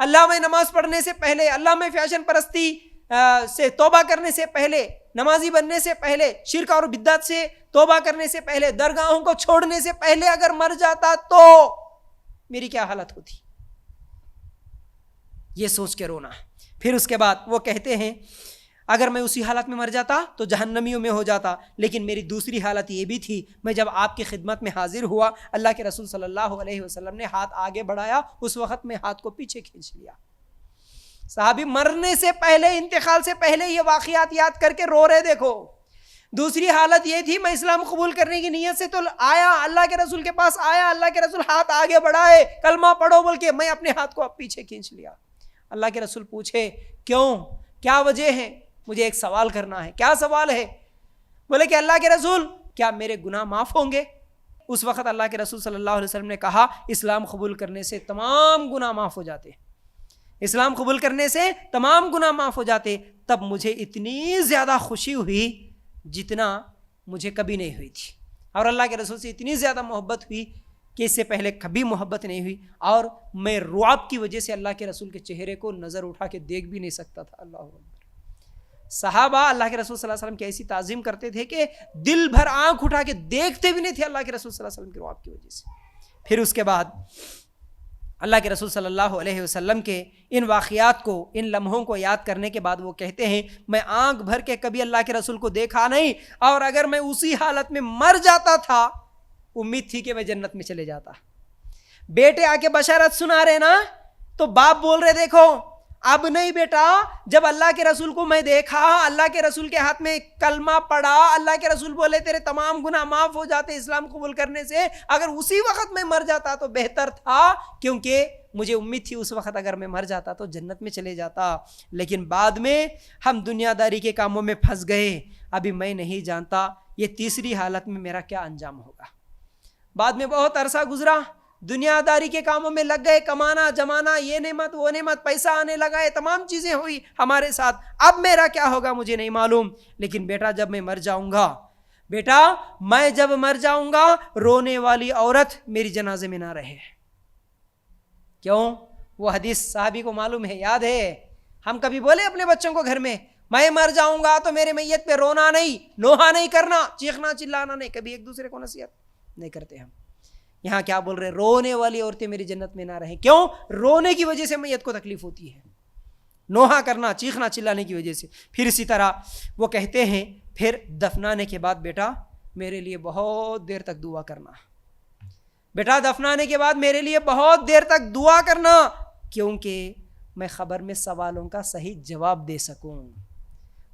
[SPEAKER 1] اللہ میں نماز پڑھنے سے پہلے, اللہ میں فیشن پرستی سے توبہ کرنے سے پہلے, نمازی بننے سے پہلے, شرک اور بدعت سے توبہ کرنے سے پہلے, درگاہوں کو چھوڑنے سے پہلے اگر مر جاتا تو میری کیا حالت ہوتی؟ یہ سوچ کے رونا. پھر اس کے بعد وہ کہتے ہیں اگر میں اسی حالت میں مر جاتا تو جہنمیوں میں ہو جاتا, لیکن میری دوسری حالت یہ بھی تھی, میں جب آپ کی خدمت میں حاضر ہوا, اللہ کے رسول صلی اللہ علیہ وسلم نے ہاتھ آگے بڑھایا, اس وقت میں ہاتھ کو پیچھے کھینچ لیا. صحابی مرنے سے پہلے, انتقال سے پہلے یہ واقعات یاد کر کے رو رہے. دیکھو دوسری حالت یہ تھی, میں اسلام قبول کرنے کی نیت سے تو آیا, اللہ کے رسول کے پاس آیا, اللہ کے رسول ہاتھ آگے بڑھائے, کلمہ پڑھو بول کے, میں اپنے ہاتھ کو اب پیچھے کھینچ لیا. اللہ کے رسول پوچھے کیوں, کیا وجہ ہے؟ مجھے ایک سوال کرنا ہے. کیا سوال ہے؟ بولے کہ اللہ کے رسول کیا میرے گناہ معاف ہوں گے؟ اس وقت اللہ کے رسول صلی اللہ علیہ وسلم نے کہا اسلام قبول کرنے سے تمام گناہ معاف ہو جاتے, اسلام قبول کرنے سے تمام گناہ معاف ہو جاتے. تب مجھے اتنی زیادہ خوشی ہوئی جتنا مجھے کبھی نہیں ہوئی تھی, اور اللہ کے رسول سے اتنی زیادہ محبت ہوئی کہ اس سے پہلے کبھی محبت نہیں ہوئی, اور میں رعب کی وجہ سے اللہ کے رسول کے چہرے کو نظر اٹھا کے دیکھ بھی نہیں سکتا تھا. اللہ اکبر. صحابہ اللہ کے رسول صلی اللہ علیہ وسلم کی ایسی تعظیم کرتے تھے کہ دل بھر آنکھ اٹھا کے دیکھتے بھی نہیں تھے اللہ کے رسول صلی اللہ علیہ وسلم کے رعب کی وجہ سے. پھر اس کے بعد اللہ کے رسول صلی اللہ علیہ وسلم کے ان واقعات کو, ان لمحوں کو یاد کرنے کے بعد وہ کہتے ہیں میں آنکھ بھر کے کبھی اللہ کے رسول کو دیکھا نہیں, اور اگر میں اسی حالت میں مر جاتا تھا امید تھی کہ میں جنت میں چلے جاتا. بیٹے آ کے بشارت سنا رہے نا, تو باپ بول رہے دیکھو اب نہیں بیٹا, جب اللہ کے رسول کو میں دیکھا, اللہ کے رسول کے ہاتھ میں کلمہ پڑا, اللہ کے رسول بولے تیرے تمام گناہ معاف ہو جاتے اسلام قبول کرنے سے, اگر اسی وقت میں مر جاتا تو بہتر تھا, کیونکہ مجھے امید تھی اس وقت اگر میں مر جاتا تو جنت میں چلے جاتا. لیکن بعد میں ہم دنیا داری کے کاموں میں پھنس گئے. ابھی میں نہیں جانتا
[SPEAKER 2] یہ تیسری حالت میں میرا کیا انجام ہوگا. بعد میں بہت عرصہ گزرا, دنیا داری کے کاموں میں لگ گئے, کمانا جمانا, یہ نعمت وہ نعمت, پیسہ آنے لگا, یہ تمام چیزیں ہوئی ہمارے ساتھ. اب میرا کیا ہوگا مجھے نہیں معلوم, لیکن بیٹا جب میں مر جاؤں گا, بیٹا میں جب مر جاؤں گا, رونے والی عورت میری جنازے میں نہ رہے. کیوں؟ وہ حدیث صحابی کو معلوم ہے, یاد ہے. ہم کبھی بولے اپنے بچوں کو گھر میں مر جاؤں گا تو میرے میت پہ رونا نہیں, نوحہ نہیں کرنا, چیخنا چلانا نہیں. کبھی ایک دوسرے کو نصیحت نہیں کرتے ہم. یہاں کیا بول رہے, رونے والی عورتیں میری جنت میں نہ رہیں. کیوں؟ رونے کی وجہ سے میت کو تکلیف ہوتی ہے, نوحہ کرنا, چیخنا چلانے کی وجہ سے. پھر اسی طرح وہ کہتے ہیں پھر دفنانے کے بعد بیٹا میرے لیے بہت دیر تک دعا کرنا. بیٹا دفنانے کے بعد میرے لیے بہت دیر تک دعا کرنا, کیونکہ میں خبر میں سوالوں کا صحیح جواب دے سکوں.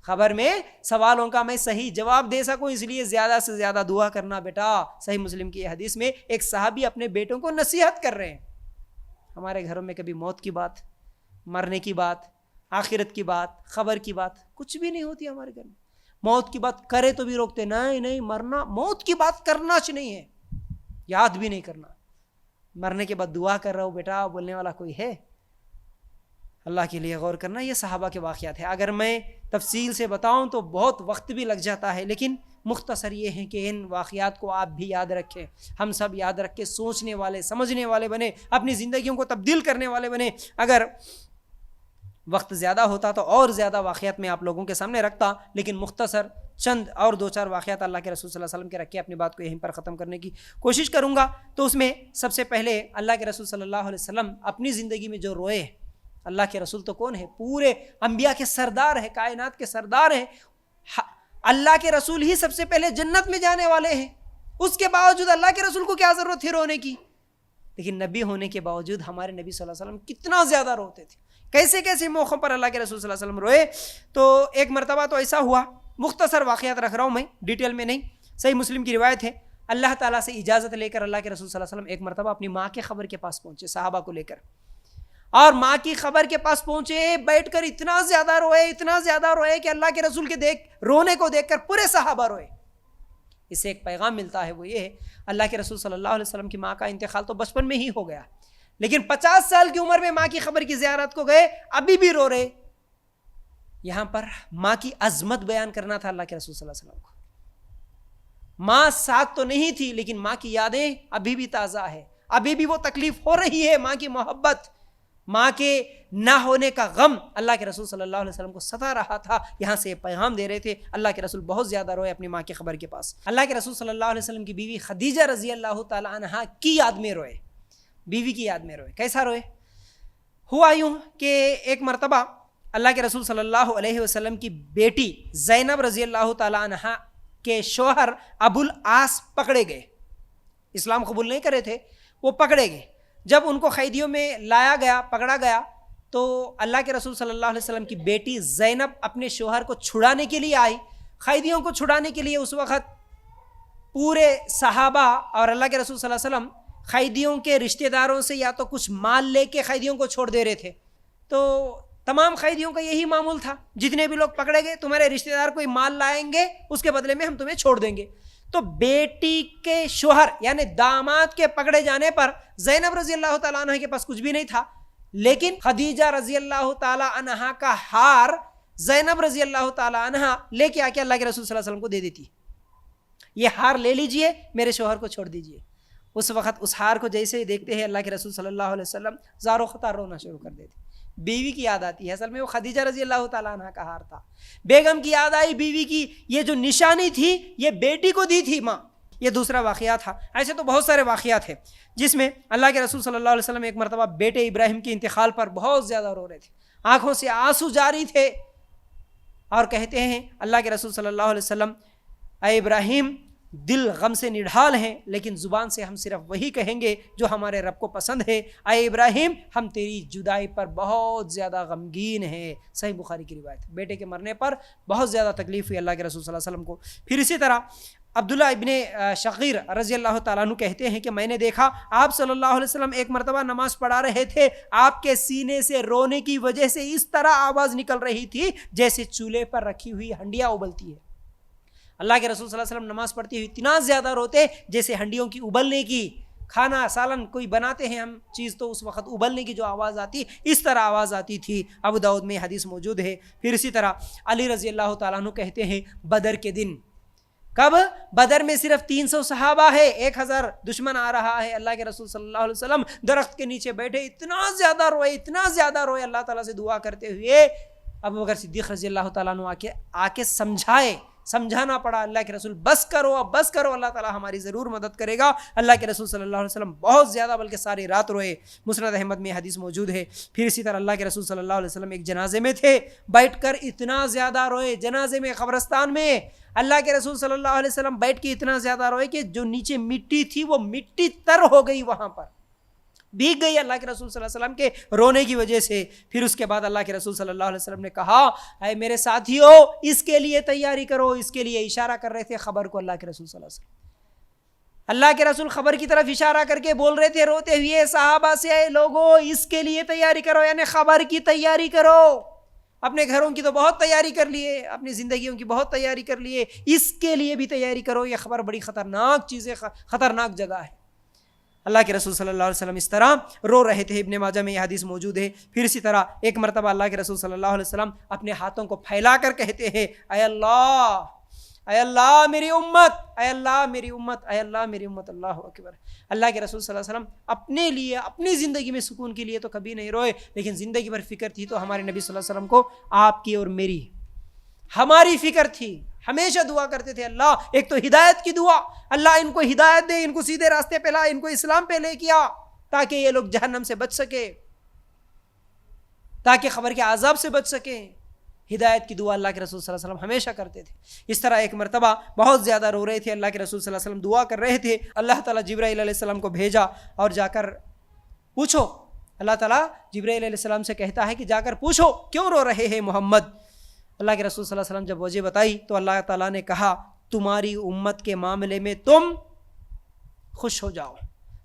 [SPEAKER 2] خبر میں سوالوں کا میں صحیح جواب دے سکوں, اس لیے زیادہ سے زیادہ دعا کرنا بیٹا. صحیح مسلم کی حدیث میں ایک صحابی اپنے بیٹوں کو نصیحت کر رہے ہیں. ہمارے گھروں میں کبھی موت کی بات, مرنے کی بات, آخرت کی بات, خبر کی بات کچھ بھی نہیں ہوتی ہمارے گھر میں. موت کی بات کرے تو بھی روکتے, نہیں مرنا, موت کی بات کرنا نہیں ہے, یاد بھی نہیں کرنا. مرنے کے بعد دعا کر رہا ہوں بیٹا, بولنے والا کوئی ہے؟ اللہ کے لیے غور کرنا. یہ صحابہ کے واقعات ہیں. اگر میں تفصیل سے بتاؤں تو بہت وقت بھی لگ جاتا ہے, لیکن مختصر یہ ہے کہ ان واقعات کو آپ بھی یاد رکھیں, ہم سب یاد رکھ کے سوچنے والے, سمجھنے والے بنے, اپنی زندگیوں کو تبدیل کرنے والے بنے. اگر وقت زیادہ ہوتا تو اور زیادہ واقعات میں آپ لوگوں کے سامنے رکھتا, لیکن مختصر چند اور دو چار واقعات اللہ کے رسول صلی اللہ علیہ وسلم کے رکھ کے اپنی بات کو یہیں پر ختم کرنے کی کوشش کروں گا. تو اس میں سب سے پہلے اللہ کے رسول صلی اللہ علیہ وسلم اپنی زندگی میں جو روئے. اللہ کے رسول تو کون ہے؟ پورے انبیاء کے سردار ہیں, کائنات کے سردار ہیں. اللہ کے رسول ہی سب سے پہلے جنت میں جانے والے ہیں. اس کے باوجود اللہ کے رسول کو کیا ضرورت تھی رونے کی؟ لیکن نبی ہونے کے باوجود ہمارے نبی صلی اللہ علیہ وسلم کتنا زیادہ روتے تھے. کیسے کیسے موقعوں پر اللہ کے رسول صلی اللہ علیہ وسلم روئے. تو ایک مرتبہ تو ایسا ہوا, مختصر واقعات رکھ رہا ہوں میں, ڈیٹیل میں نہیں. صحیح مسلم کی روایت ہے, اللہ تعالیٰ سے اجازت لے کر اللہ کے رسول صلی اللہ علیہ وسلم ایک مرتبہ اپنی ماں کے خبر کے پاس پہنچے, صحابہ کو لے کر, اور ماں کی خبر کے پاس پہنچے, بیٹھ کر اتنا زیادہ روئے کہ اللہ کے رسول کے رونے کو دیکھ کر پورے صحابہ روئے. اس سے ایک پیغام ملتا ہے, وہ یہ ہے اللہ کے رسول صلی اللہ علیہ وسلم کی ماں کا انتقال تو بچپن میں ہی ہو گیا, لیکن 50 سال کی عمر میں ماں کی خبر کی زیارت کو گئے, ابھی بھی رو رہے. یہاں پر ماں کی عظمت بیان کرنا تھا اللہ کے رسول صلی اللہ علیہ وسلم کو. ماں ساتھ تو نہیں تھی, لیکن ماں کی یادیں ابھی بھی تازہ ہے, ابھی بھی وہ تکلیف ہو رہی ہے. ماں کی محبت, ماں کے نہ ہونے کا غم اللہ کے رسول صلی اللہ علیہ وسلم کو ستا رہا تھا. یہاں سے پیغام دے رہے تھے. اللہ کے رسول بہت زیادہ روئے اپنی ماں کی خبر کے پاس. اللہ کے رسول صلی اللہ علیہ وسلم کی بیوی خدیجہ رضی اللہ تعالی عنہا کی یاد میں روئے, بیوی کی یاد میں روئے. کیسا روئے؟ ہوا یوں کہ ایک مرتبہ اللہ کے رسول صلی اللہ علیہ وسلم کی بیٹی زینب رضی اللہ تعالی عنہا کے شوہر ابو العاص پکڑے گئے. اسلام قبول نہیں کرے تھے, وہ پکڑے گئے. جب ان کو قیدیوں میں لایا گیا, پکڑا گیا, تو اللہ کے رسول صلی اللہ علیہ وسلم کی بیٹی زینب اپنے شوہر کو چھڑانے کے لیے آئی. قیدیوں کو چھڑانے کے لیے اس وقت پورے صحابہ اور اللہ کے رسول صلی اللہ علیہ وسلم قیدیوں کے رشتہ داروں سے یا تو کچھ مال لے کے قیدیوں کو چھوڑ دے رہے تھے. تو تمام قیدیوں کا یہی معمول تھا, جتنے بھی لوگ پکڑے گئے تمہارے رشتہ دار کوئی مال لائیں گے, اس کے بدلے میں ہم تمہیں چھوڑ دیں گے. تو بیٹی کے شوہر یعنی داماد کے پکڑے جانے پر زینب رضی اللہ تعالیٰ عنہ کے پاس کچھ بھی نہیں تھا, لیکن خدیجہ رضی اللہ تعالیٰ عنہ کا ہار زینب رضی اللہ تعالیٰ عنہ لے کے آ کے اللہ کے رسول صلی اللہ علیہ وسلم کو دے دیتی. یہ ہار لے لیجئے, میرے شوہر کو چھوڑ دیجئے. اس وقت اس ہار کو جیسے ہی دیکھتے ہیں اللہ کے رسول صلی اللہ علیہ وسلم زارو خطار رونا شروع کر دیتے. بیوی کی یاد آتی ہے, اصل میں وہ خدیجہ رضی اللہ تعالیٰ عنہ کا ہار تھا. بیگم کی یاد آئی, بیوی کی یہ جو نشانی تھی یہ بیٹی کو دی تھی ماں. یہ دوسرا واقعہ تھا. ایسے تو بہت سارے واقعات ہیں جس میں اللہ کے رسول صلی اللہ علیہ وسلم ایک مرتبہ بیٹے ابراہیم کے انتقال پر بہت زیادہ رو رہے تھے, آنکھوں سے آنسو جاری تھے, اور کہتے ہیں اللہ کے رسول صلی اللہ علیہ وسلم, اے ابراہیم دل غم سے نڈھال ہیں, لیکن زبان سے ہم صرف وہی کہیں گے جو ہمارے رب کو پسند ہے. اے ابراہیم ہم تیری جدائی پر بہت زیادہ غمگین ہیں. صحیح بخاری کی روایت. بیٹے کے مرنے پر بہت زیادہ تکلیف ہوئی اللہ کے رسول صلی اللہ علیہ وسلم کو. پھر اسی طرح عبداللہ ابن شقیر رضی اللہ تعالیٰ عنہ کہتے ہیں کہ میں نے دیکھا آپ صلی اللہ علیہ وسلم ایک مرتبہ نماز پڑھا رہے تھے, آپ کے سینے سے رونے کی وجہ سے اس طرح آواز نکل رہی تھی جیسے چولہے پر رکھی ہوئی ہنڈیا ابلتی ہے. اللہ کے رسول صلی اللہ علیہ وسلم نماز پڑھتے ہوئے اتنا زیادہ روتے جیسے ہنڈیوں کی ابلنے کی، کھانا سالن کوئی بناتے ہیں ہم چیز تو اس وقت ابلنے کی جو آواز آتی اس طرح آواز آتی تھی۔ ابو داؤد میں حدیث موجود ہے۔ پھر اسی طرح علی رضی اللہ تعالیٰ عنہ کہتے ہیں بدر کے دن، کب؟ بدر میں صرف 300 صحابہ ہے، 1000 دشمن آ رہا ہے، اللہ کے رسول صلی اللہ علیہ وسلم درخت کے نیچے بیٹھے اتنا زیادہ روئے اللہ تعالیٰ سے دعا کرتے ہوئے۔ ابو بکر صدیق رضی اللہ تعالیٰ عنہ آ کے سمجھانا پڑا اللہ کے رسول بس کرو، اب بس کرو، اللہ تعالیٰ ہماری ضرور مدد کرے گا۔ اللہ کے رسول صلی اللہ علیہ وسلم بہت زیادہ بلکہ ساری رات روئے۔ مسند احمد میں حدیث موجود ہے۔ پھر اسی طرح اللہ کے رسول صلی اللہ علیہ وسلم ایک جنازے میں تھے، بیٹھ کر اتنا زیادہ روئے، جنازے میں قبرستان میں اللہ کے رسول صلی اللہ علیہ وسلم بیٹھ کے اتنا زیادہ روئے کہ جو نیچے مٹی تھی وہ مٹی تر ہو گئی، وہاں پر بھیگ گئی اللہ کے رسول صلی اللہ علیہ وسلم کے رونے کی وجہ سے۔ پھر اس کے بعد اللہ کے رسول صلی اللہ علیہ وسلم نے کہا اے میرے ساتھیو اس کے لیے تیاری کرو، اس کے لیے اشارہ کر رہے تھے خبر کو اللہ کے رسول صلی اللہ علیہ وسلم۔ اللہ کے رسول خبر کی طرف اشارہ کر کے بول رہے تھے روتے ہوئے صحابہ سے، اے لوگو اس کے لیے تیاری کرو، یعنی خبر کی تیاری کرو۔ اپنے گھروں کی تو بہت تیاری کر لیے، اپنی زندگیوں کی بہت تیاری کر لیے، اس کے لیے بھی تیاری کرو، یہ خبر بڑی خطرناک چیز ہے، خطرناک جگہ ہے۔ اللہ کے رسول صلی اللہ علیہ وسلم اس طرح رو رہے تھے، ابن ماجہ میں یہ حدیث موجود ہے۔ پھر اسی طرح ایک مرتبہ اللہ کے رسول صلی اللہ علیہ وسلم اپنے ہاتھوں کو پھیلا کر کہتے ہیں اے اللہ میری امت، اے اللہ میری امت، اے اللہ میری امت، اللہ اکبر۔ اللہ کے رسول صلی اللہ علیہ وسلم اپنے لیے اپنی زندگی میں سکون کے لیے تو کبھی نہیں روئے، لیکن زندگی بھر فکر تھی تو ہمارے نبی صلی اللہ علیہ وسلم کو آپ کی اور میری ہماری فکر تھی۔ ہمیشہ دعا کرتے تھے اللہ ایک تو ہدایت کی دعا، اللہ ان کو ہدایت دے، ان کو سیدھے راستے پہ لا، ان کو اسلام پہ لے کیا تاکہ یہ لوگ جہنم سے بچ سکے، تاکہ قبر کے عذاب سے بچ سکیں۔ ہدایت کی دعا اللہ کے رسول صلی اللہ علیہ وسلم ہمیشہ کرتے تھے۔ اس طرح ایک مرتبہ بہت زیادہ رو رہے تھے، اللہ کے رسول صلی اللہ علیہ وسلم دعا کر رہے تھے، اللہ تعالیٰ جبرائیل علیہ السلام کو بھیجا اور جا کر پوچھو، اللہ تعالیٰ جبرائیل علیہ السلام سے کہتا ہے کہ جا کر پوچھو کیوں رو رہے ہیں محمد۔ اللہ کے رسول صلی اللہ علیہ وسلم جب وجہ بتائی تو اللہ تعالیٰ نے کہا تمہاری امت کے معاملے میں تم خوش ہو جاؤ،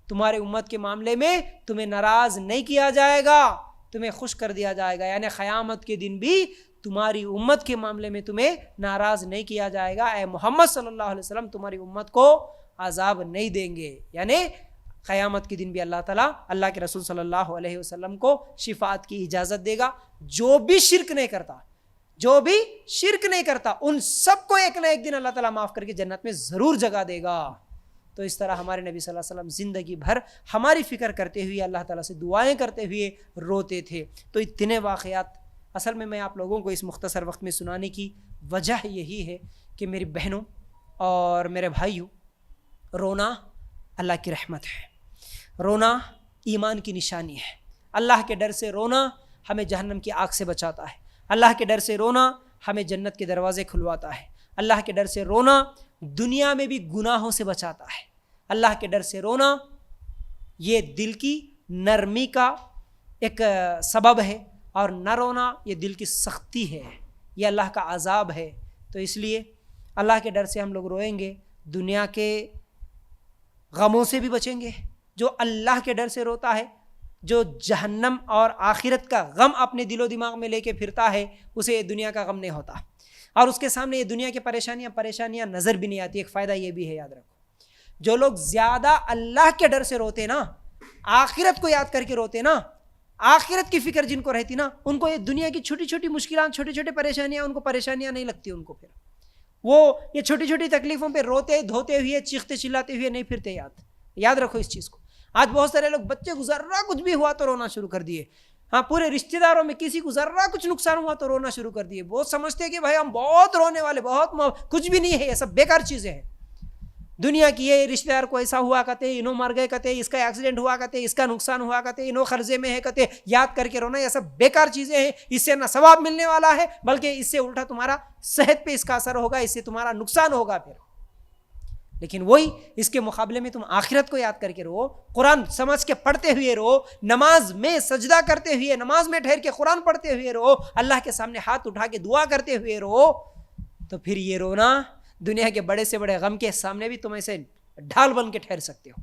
[SPEAKER 2] تمہاری امت کے معاملے میں تمہیں ناراض نہیں کیا جائے گا، تمہیں خوش کر دیا جائے گا، یعنی قیامت کے دن بھی تمہاری امت کے معاملے میں تمہیں ناراض نہیں کیا جائے گا، اے محمد صلی اللہ علیہ وسلم تمہاری امت کو عذاب نہیں دیں گے، یعنی قیامت کے دن بھی اللہ تعالیٰ اللہ کے رسول صلی اللہ علیہ وسلم کو شفاعت کی اجازت دے گا۔ جو بھی شرک نہیں کرتا ان سب کو ایک نہ ایک دن اللہ تعالیٰ معاف کر کے جنت میں ضرور جگہ دے گا۔ تو اس طرح ہمارے نبی صلی اللہ علیہ وسلم زندگی بھر ہماری فکر کرتے ہوئے اللہ تعالیٰ سے دعائیں کرتے ہوئے روتے تھے۔ تو اتنے واقعات اصل میں آپ لوگوں کو اس مختصر وقت میں سنانے کی وجہ یہی ہے کہ میری بہنوں اور میرے بھائیوں، رونا اللہ کی رحمت ہے، رونا ایمان کی نشانی ہے۔ اللہ کے ڈر سے رونا ہمیں جہنم کی آگ سے بچاتا ہے، اللہ کے ڈر سے رونا ہمیں جنت کے دروازے کھلواتا ہے، اللہ کے ڈر سے رونا دنیا میں بھی گناہوں سے بچاتا ہے، اللہ کے ڈر سے رونا یہ دل کی نرمی کا ایک سبب ہے، اور نہ رونا یہ دل کی سختی ہے، یہ اللہ کا عذاب ہے۔ تو اس لیے اللہ کے ڈر سے ہم لوگ روئیں گے، دنیا کے غموں سے بھی بچیں گے۔ جو اللہ کے ڈر سے روتا ہے، جو جہنم اور آخرت کا غم اپنے دل و دماغ میں لے کے پھرتا ہے، اسے یہ دنیا کا غم نہیں ہوتا، اور اس کے سامنے یہ دنیا کی پریشانیاں نظر بھی نہیں آتی۔ ایک فائدہ یہ بھی ہے، یاد رکھو، جو لوگ زیادہ اللہ کے ڈر سے روتے نا، آخرت کو یاد کر کے روتے نا، آخرت کی فکر جن کو رہتی نا، ان کو یہ دنیا کی چھوٹی چھوٹی مشکلات، چھوٹی چھوٹی پریشانیاں، ان کو پریشانیاں نہیں لگتی، ان کو پھر وہ یہ چھوٹی چھوٹی تکلیفوں پہ روتے دھوتے ہوئے چیختے چلاتے ہوئے نہیں پھرتے۔ یاد رکھو اس چیز کو۔ آج بہت سارے لوگ بچے کو ذرہ کچھ بھی ہوا تو رونا شروع کر دیے، ہاں پورے رشتہ داروں میں کسی کو ذرہ کچھ نقصان ہوا تو رونا شروع کر دیے، بہت سمجھتے ہیں کہ بھائی ہم بہت رونے والے، کچھ بھی نہیں ہے، یہ سب بیکار چیزیں ہیں دنیا کی۔ یہ رشتہ دار کو ایسا ہوا کہتے انہوں مر گئے کہتے، اس کا ایکسیڈنٹ ہوا کہتے، اس کا نقصان ہوا کہتے، انہوں قرضے میں ہے کہتے، یاد کر کے رونا، یہ سب بیکار چیزیں ہیں۔ اس سے نہ ثواب ملنے والا ہے، بلکہ اس سے الٹا تمہارا صحت پہ اس کا اثر ہوگا، اس سے تمہارا نقصان ہوگا پھر۔ لیکن وہی اس کے مقابلے میں تم آخرت کو یاد کر کے رو، قرآن سمجھ کے پڑھتے ہوئے رو، نماز میں سجدہ کرتے ہوئے، نماز میں ٹھہر کے قرآن پڑھتے ہوئے رو، اللہ کے سامنے ہاتھ اٹھا کے دعا کرتے ہوئے رو، تو پھر یہ رونا دنیا کے بڑے سے بڑے غم کے سامنے بھی تم ایسے ڈھال بن کے ٹھہر سکتے ہو۔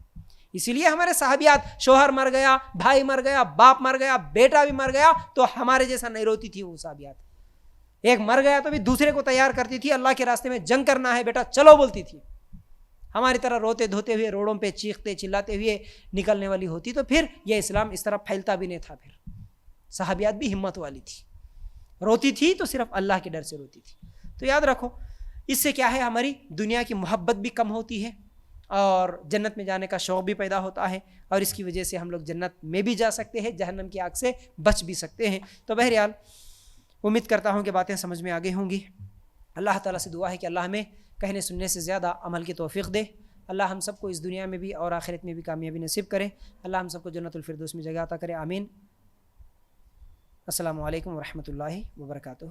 [SPEAKER 2] اسی لیے ہمارے صحابیات، شوہر مر گیا، بھائی مر گیا، باپ مر گیا، بیٹا بھی مر گیا، تو ہمارے جیسا نہیں روتی تھی وہ صحابیات۔ ایک مر گیا تو بھی دوسرے کو تیار کرتی تھی, اللہ کے راستے میں جنگ کرنا ہے بیٹا چلو بولتی تھی. ہماری طرح روتے دھوتے ہوئے روڈوں پہ چیختے چلاتے ہوئے نکلنے والی ہوتی تو پھر یہ اسلام اس طرح پھیلتا بھی نہیں تھا. پھر صحابیات بھی ہمت والی تھی, روتی تھی تو صرف اللہ کے ڈر سے روتی تھی. تو یاد رکھو اس سے کیا ہے, ہماری دنیا کی محبت بھی کم ہوتی ہے اور جنت میں جانے کا شوق بھی پیدا ہوتا ہے, اور اس کی وجہ سے ہم لوگ جنت میں بھی جا سکتے ہیں, جہنم کی آگ سے بچ بھی سکتے ہیں. تو بہرحال امید کرتا ہوں کہ باتیں سمجھ میں آگے ہوں گی. اللہ تعالیٰ سے دعا ہے کہ اللہ ہمیں کہنے سننے سے زیادہ عمل کی توفیق دے. اللہ ہم سب کو اس دنیا میں بھی اور آخرت میں بھی کامیابی نصیب کرے. اللہ ہم سب کو جنت الفردوس میں جگہ عطا کرے, آمین. السلام علیکم ورحمۃ اللہ وبرکاتہ.